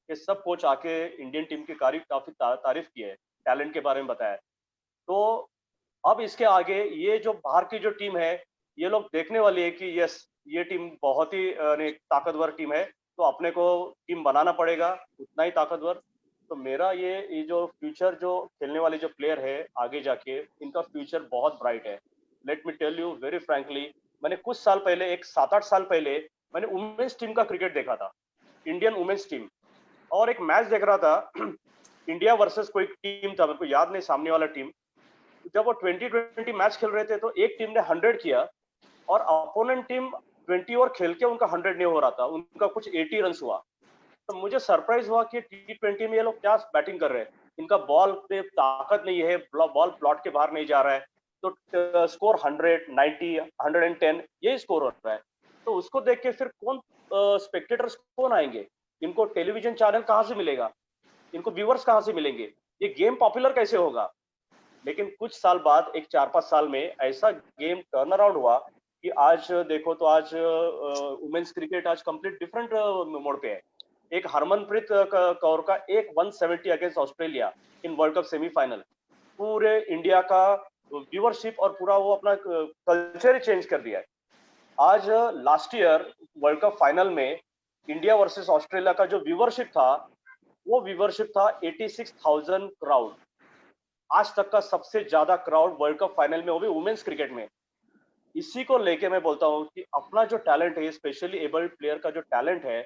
Speaker 17: ये सब कोच आके इंडियन टीम की काफी तारीफ की है, टैलेंट के बारे में बताया। तो अब इसके आगे ये जो बाहर की जो टीम है, ये लोग देखने वाली है कि यस, ये टीम बहुत ही ताकतवर टीम है, तो अपने को टीम बनाना पड़ेगा उतना ही ताकतवर। तो मेरा ये जो फ्यूचर, जो खेलने वाले जो प्लेयर है आगे जाके, इनका फ्यूचर बहुत ब्राइट है। Let me tell you very frankly, मैंने कुछ साल पहले, एक 7-8 साल पहले, मैंने वुमेन्स टीम का क्रिकेट देखा था, इंडियन वुमेन्स टीम, और एक मैच देख रहा था इंडिया वर्सेस कोई टीम था, मेरे को याद नहीं सामने वाला टीम। जब वो 20-20 मैच खेल रहे थे तो एक टीम ने 100 किया और अपोनेंट टीम 20 ओवर खेल के उनका 100 नहीं हो रहा था, उनका कुछ 80 रन हुआ। तो मुझे सरप्राइज हुआ कि T20 में ये लोग क्या बैटिंग कर रहे हैं, इनका बॉल पे ताकत नहीं है, बॉल प्लॉट के बाहर नहीं जा रहा है, तो स्कोर 100, 90, 110 यही स्कोर हो रहा है। तो उसको देख के फिर कौन स्पेक्टेटर्स कौन आएंगे, इनको टेलीविजन चैनल कहाँ से मिलेगा, इनको व्यूअर्स कहाँ से मिलेंगे, ये गेम पॉपुलर कैसे होगा। लेकिन कुछ साल बाद, एक 4-5 साल में ऐसा गेम टर्न अराउंड हुआ कि आज देखो तो आज वुमेन्स क्रिकेट आज कंप्लीट डिफरेंट मोड पे है। एक हरमनप्रीत कौर का एक 170 against Australia in world cup semifinal, पूरे इंडिया का व्यूअरशिप और पूरा वो अपना कल्चर ही चेंज कर दिया है। आज last year world cup final में इंडिया वर्सेस ऑस्ट्रेलिया का जो व्यूअरशिप था, वो व्यूअरशिप था 86,000 क्राउड, आज तक का सबसे ज्यादा क्राउड वर्ल्ड कप फाइनल में, वो भी वुमेन्स क्रिकेट में। इसी को लेके मैं बोलता हूँ कि अपना जो टैलेंट है, स्पेशली एबल्ड प्लेयर का जो टैलेंट है,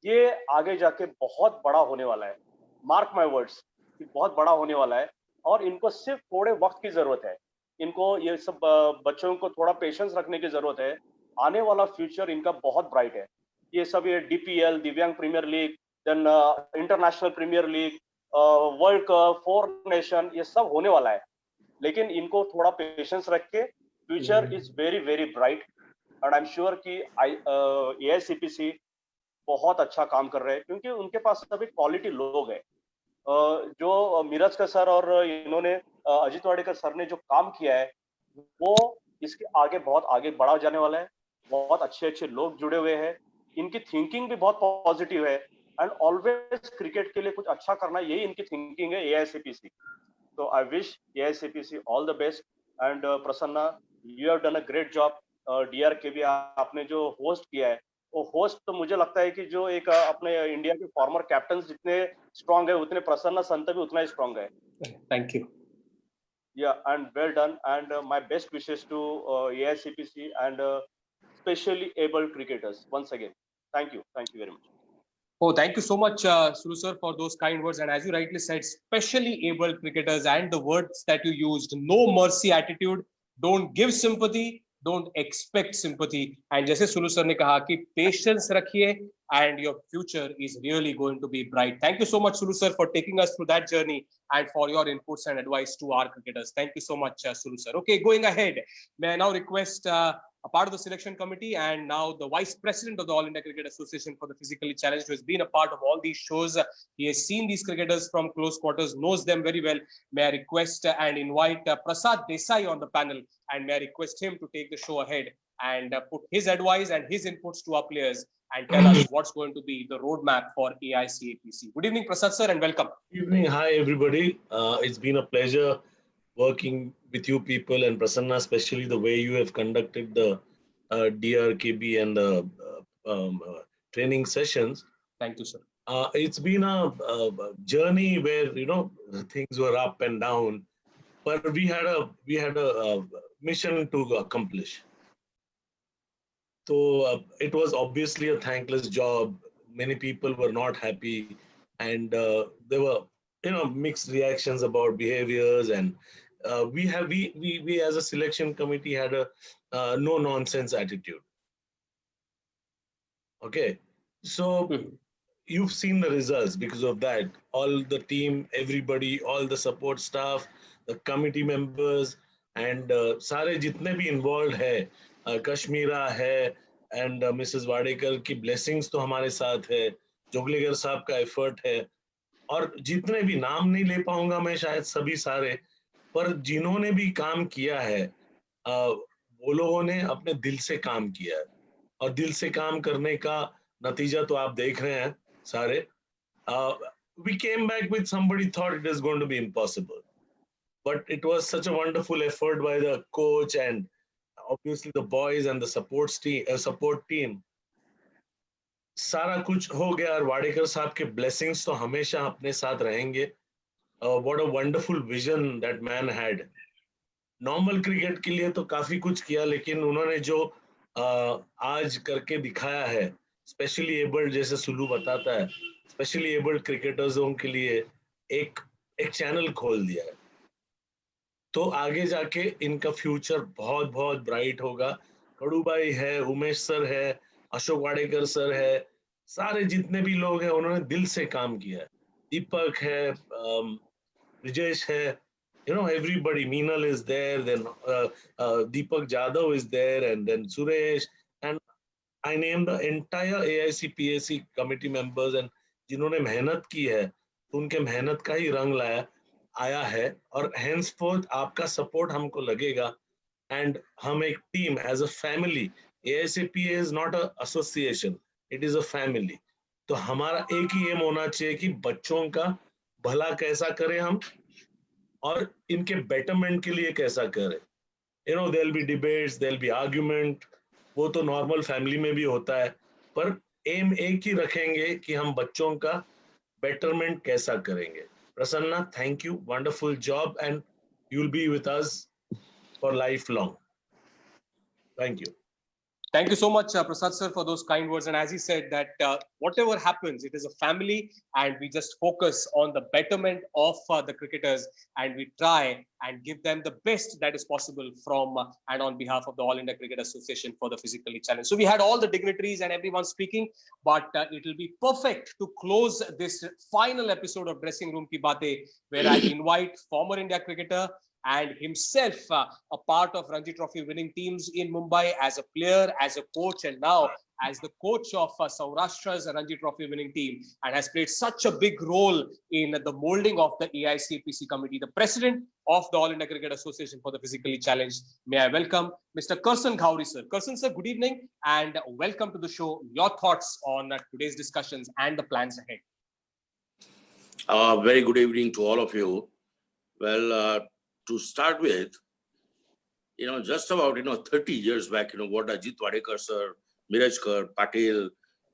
Speaker 17: ये आगे जाके बहुत बड़ा होने वाला है। मार्क माय वर्ड्स, बहुत बड़ा होने वाला है, और इनको सिर्फ थोड़े वक्त की जरूरत है। इनको ये सब बच्चों को थोड़ा पेशेंस रखने की जरूरत है। आने वाला फ्यूचर इनका बहुत ब्राइट है। ये सब ये DPL, Divyang premier league, then international premier league, world cup, 4 nation, ये सब होने वाला है। लेकिन इनको थोड़ा पेशेंस रख के, future is very very bright, and I am sure कि AICPC बहुत अच्छा काम कर रहे हैं, क्योंकि उनके पास सभी क्वालिटी लोग हैं। जो मिराजकर सर और इन्होंने अजीत वाडेकर सर ने जो काम किया है, वो इसके आगे बहुत आगे बढ़ा जाने वाला है। बहुत अच्छे अच्छे लोग जुड़े हुए हैं, इनकी थिंकिंग भी बहुत पॉजिटिव है, एंड ऑलवेज क्रिकेट के लिए कुछ अच्छा करना, यही इनकी थिंकिंग है AICPC। तो I wish AICPC all the best, and Prasanna, you have done a great job. DRK भी आपने जो होस्ट किया है, वो होस्ट तो मुझे लगता है कि जो एक अपने इंडिया के फॉर्मर कैप्टन जितने स्ट्रांग है, उतने प्रसन्ना संत भी उतना ही स्ट्रांग है।
Speaker 1: Thank you.
Speaker 17: Yeah, and well done, and my best wishes to AICPC and specially able cricketers once again. Thank you very much.
Speaker 1: Oh, thank you so much, Suru sir, for those kind words. And as you rightly said, specially able cricketers, and the words that you used, no mercy attitude, don't give sympathy, don't expect sympathy. And जैसे Suru sir ने कहा कि patience रखिए, and your future is really going to be bright. Thank you so much, Suru sir, for taking us through that journey and for your inputs and advice to our cricketers. Thank you so much, Suru sir. Okay, going ahead, may I now request a part of the selection committee and now the vice president of the All India Cricket Association for the Physically Challenged, who has been a part of all these shows. He has seen these cricketers from close quarters, knows them very well. May I request and invite Prasad Desai on the panel, and may I request him to take the show ahead and put his advice and his inputs to our players and tell us what's going to be the roadmap for AICPC. Good evening, Prasad sir, and welcome.
Speaker 18: Good evening. Hi, everybody. It's been a pleasure working with you people, and Prasanna, especially the way you have conducted the DRKB and the training sessions.
Speaker 1: Thank you, sir.
Speaker 18: It's been a journey where, you know, things were up and down, but we had a mission to accomplish. So it was obviously a thankless job. Many people were not happy, and there were, you know, mixed reactions about behaviors, and we as a selection committee had a no nonsense attitude. Okay, so you've seen the results because of that. All the team, everybody, all the support staff, the committee members, and सारे जितने भी involved है, कश्मीरा है, and Mrs. Wadekar की blessings तो हमारे साथ है, जोगलेकर साहब का effort है, और जितने भी नाम नहीं ले पाऊंगा मैं शायद सभी सारे, पर जिन्होंने भी काम किया है वो लोगों ने अपने दिल से काम किया है, और दिल से काम करने का नतीजा तो आप देख रहे हैं सारे. We came back with somebody thought it is going to be impossible, but it was such a wonderful effort by the coach and obviously the boys and the support team. सारा कुछ हो गया और वाडेकर साहब के blessings तो हमेशा अपने साथ रहेंगे. What a wonderful vision that man had. Normal cricket के लिए तो काफी कुछ किया, लेकिन उन्होंने जो आज करके दिखाया है, स्पेशली एबल्ड, जैसे सुलू बताता है, स्पेशली एबल्ड क्रिकेटर्सों के लिए एक चैनल खोल दिया है. तो आगे जाके इनका फ्यूचर बहुत बहुत ब्राइट होगा. कड़ू भाई है, उमेश सर है, अशोक वाडेकर सर है, सारे जितने भी लोग हैं उन्होंने दिल से काम किया है. दीपक है, विजेश है, everybody. Meenal is there, then Deepak Jadhav is there, and then Suresh, and I named the entire AICPAC committee members, and जिन्होंने मेहनत की है उनके मेहनत का ही रंग आया है. और henceforth आपका सपोर्ट हमको लगेगा, and हम एक team as a family. AICPA is not a association, it is a family. तो हमारा एक ही एम होना चाहिए कि बच्चों का भला कैसा करें हम, और इनके बेटरमेंट के लिए कैसा करें. there'll be debates, there'll be argument, वो तो नॉर्मल फैमिली में भी होता है, पर एम एक ही रखेंगे कि हम बच्चों का बेटरमेंट कैसा करेंगे. Prasanna, thank you, wonderful job, and you'll be with us for lifelong. Thank you.
Speaker 1: Thank you so much, Prasad sir, for those kind words. And as he said that whatever happens, it is a family, and we just focus on the betterment of the cricketers, and we try and give them the best that is possible from and on behalf of the All India Cricket Association for the physically challenged. So we had all the dignitaries and everyone speaking, but it will be perfect to close this final episode of Dressing Room Ki Baatein, where I invite former India cricketer and himself a part of Ranji Trophy winning teams in Mumbai as a player, as a coach, and now as the coach of Saurashtra's Ranji Trophy winning team, and has played such a big role in the molding of the AICPC committee, the president of the All India Cricket Association for the Physically Challenged. May I welcome Mr. Karsan Ghauri sir. Karsan sir, good evening and welcome to the show. Your thoughts on today's discussions and the plans ahead.
Speaker 19: Very good evening to all of you. Well, to start with, just about 30 years back, what Ajit Wadekar sir, Mirajkar, Patel,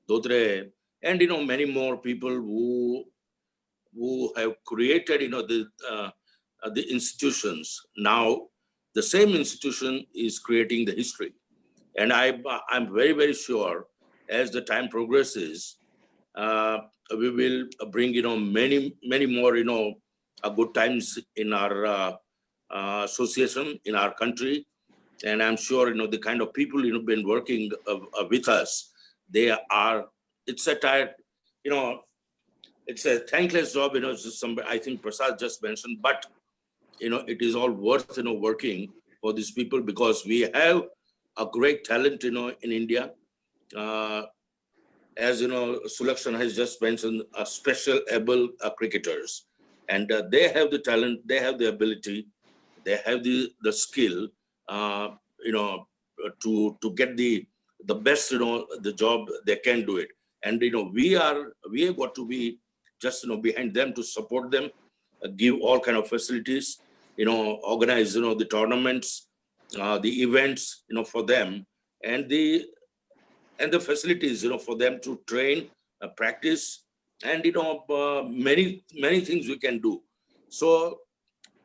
Speaker 19: Dodre, and many more people who have created the institutions. Now the same institution is creating the history, and I'm very, very sure as the time progresses, we will bring many more good times in our association, in our country. And I'm sure the kind of people been working with us, it's a thankless job, I think Prasad just mentioned, but it is all worth working for these people, because we have a great talent in India. As Sulakshan has just mentioned, special able cricketers, and they have the talent, they have the ability, they have the skill, to get the best, the job they can do it. And we have got to be just behind them to support them, give all kind of facilities, organize the tournaments, the events, for them, and the facilities, for them to train, practice, and many things we can do. So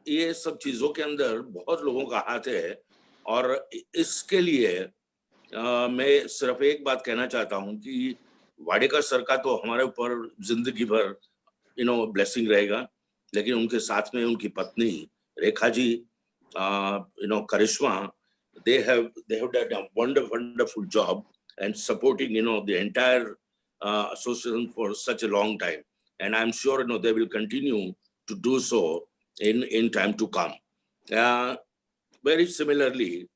Speaker 19: ये सब चीजों के अंदर बहुत लोगों का हाथ है, और इसके लिए मैं सिर्फ एक बात कहना चाहता हूं कि वाडेकर सर का तो हमारे ऊपर जिंदगी भर ब्लेसिंग रहेगा, लेकिन उनके साथ में उनकी पत्नी रेखा जी, करिश्मा, they have done a wonderful job and supporting the entire association for such a long time, and I'm sure they will continue to do so in time to come. Very similarly,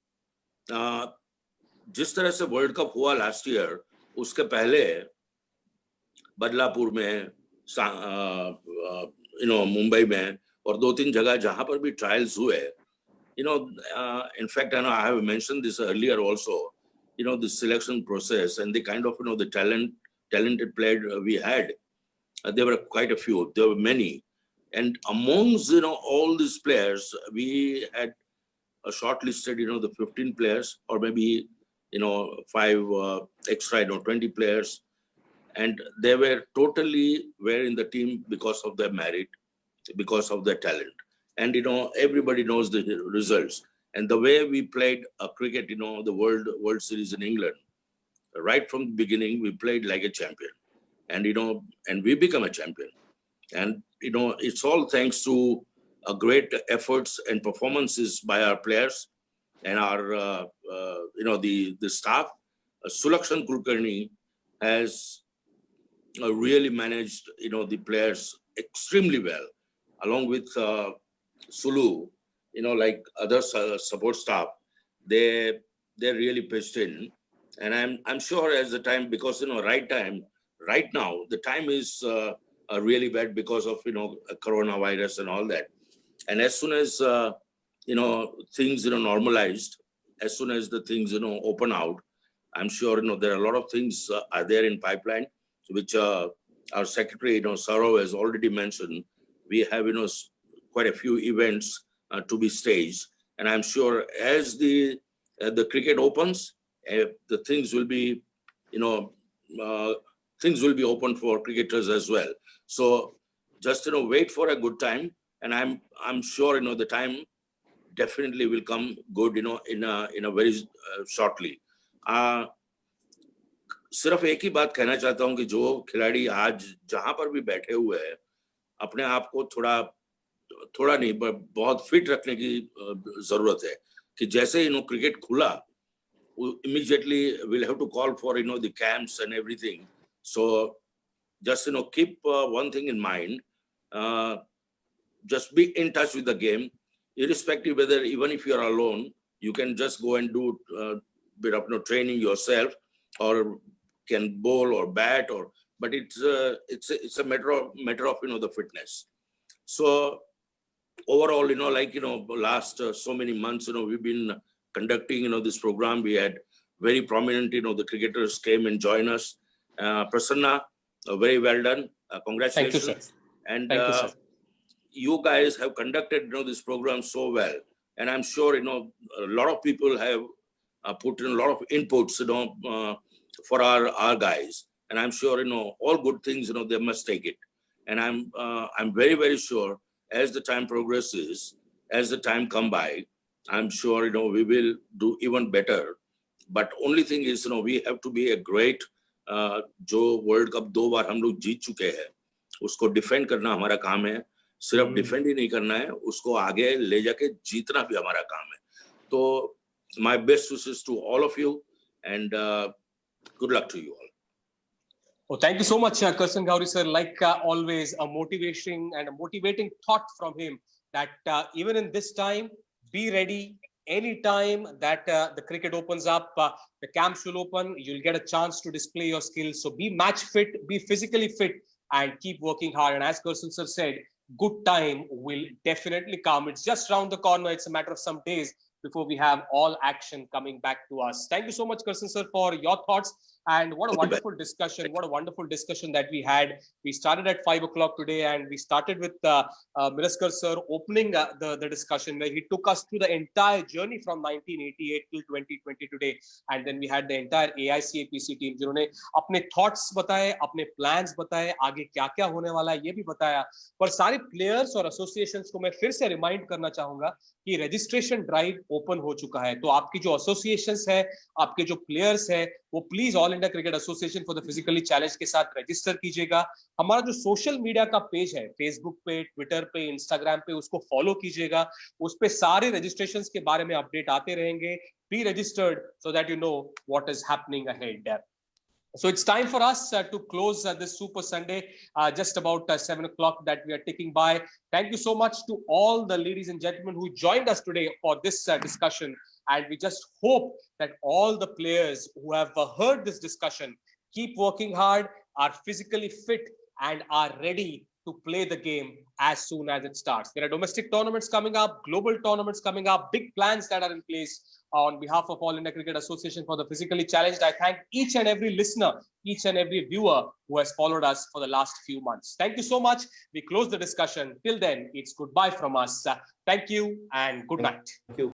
Speaker 19: जिस तरह से world cup हुआ last year, उसके पहले बदलापुर में मुंबई में और 2-3 जगह जहां पर भी ट्रायल्स हुए, in fact, I know I have mentioned this earlier also, the selection process and the kind of, the talented players we had, there were quite a few, there were many. And amongst, all these players, we had shortlisted, the 15 players or maybe, 5 extra, 20 players. And they were in the team because of their merit, because of their talent. And, everybody knows the results. And the way we played cricket, the World Series in England, right from the beginning, we played like a champion. And, and we become a champion. And, it's all thanks to great efforts and performances by our players and our, the staff. Sulakshan Kulkarni has really managed, the players extremely well, along with Sulu, like other support staff. They really pitched in, and I'm sure as the time, because right now the time is really bad because of coronavirus and all that. And as soon as things normalized, as soon as the things open out, I'm sure there are a lot of things are there in pipeline, which our secretary Saurav has already mentioned. We have quite a few events to be staged, and I'm sure as the cricket opens, the things will be things will be open for cricketers as well. So just wait for a good time, and I'm sure the time definitely will come good in a very shortly. सिर्फ एक ही बात कहना चाहता हूं कि जो खिलाड़ी आज जहां पर भी बैठे हुए हैं, अपने आप को थोड़ा नहीं बहुत फिट रखने की जरूरत है कि जैसे क्रिकेट खुला, immediately we'll have to call for the camps and everything. So just keep one thing in mind, just be in touch with the game, irrespective whether even if you're alone, you can just go and do a bit of training yourself, or can bowl or bat, but it's a matter of the fitness. So overall, last so many months, we've been conducting this program. We had very prominent the cricketers came and joined us. Prasanna, very well done, congratulations.
Speaker 1: Thank you, sir.
Speaker 19: And
Speaker 1: thank you, sir.
Speaker 19: You guys have conducted this program so well, and I'm sure a lot of people have put in a lot of inputs for our guys, and I'm sure all good things they must take it. And I'm very, very sure as the time progresses, as the time come by, I'm sure we will do even better. But only thing is we have to be a great जो world cup 2 बार हम लोग जीत चुके हैं, उसको defend करना हमारा काम है. सिर्फ डिफेंड ही नहीं करना है, उसको आगे ले जाके जीतना भी हमारा काम है. तो my best wishes to all of you, and good luck to you all.
Speaker 1: Oh, thank you so much, Karsan Gowri sir. Like always, a motivating thought from him that even in this time, be ready. Anytime that the cricket opens up, the camps will open, you'll get a chance to display your skills. So be match fit, be physically fit, and keep working hard. And as Karsan sir said, good time will definitely come. It's just around the corner. It's a matter of some days before we have all action coming back to us. Thank you so much, Karsan sir, for your thoughts. And what a wonderful discussion. What a wonderful discussion that we had. We started at 5 o'clock today, and we started with Miraskar sir opening the discussion, where he took us through the entire journey from 1988 till 2020 today. And then we had the entire AICAPC team, जिन्होंने अपने thoughts बताए, अपने plans बताए, आगे क्या-क्या होने वाला है ये भी बताया. पर सारे players और associations को मैं फिर से remind करना चाहूँगा कि registration drive open हो चुका है. तो आपकी जो associations है, आपके जो players है, वो please all India cricket association for the physically challenge के साथ रजिस्टर कीजिएगा. हमारा जो सोशल मीडिया का पेज है, फेसबुक पे, ट्विटर पे, इंस्टाग्राम पे, उसको फॉलो कीजिएगा. उस पे सारे रजिस्ट्रेशंस के बारे में अपडेट आते रहेंगे. Be registered so that you know what is happening ahead. So it's time for us to close this Super Sunday, just about 7 o'clock that we are ticking by. Thank you so much to all the ladies and gentlemen who joined us today for this discussion. And we just hope that all the players who have heard this discussion keep working hard, are physically fit, and are ready to play the game as soon as it starts. There are domestic tournaments coming up, global tournaments coming up, big plans that are in place. On behalf of All India Cricket Association for the Physically Challenged, I thank each and every listener, each and every viewer who has followed us for the last few months. Thank you so much. We close the discussion. Till then, it's goodbye from us. Thank you and good night.
Speaker 4: Thank you.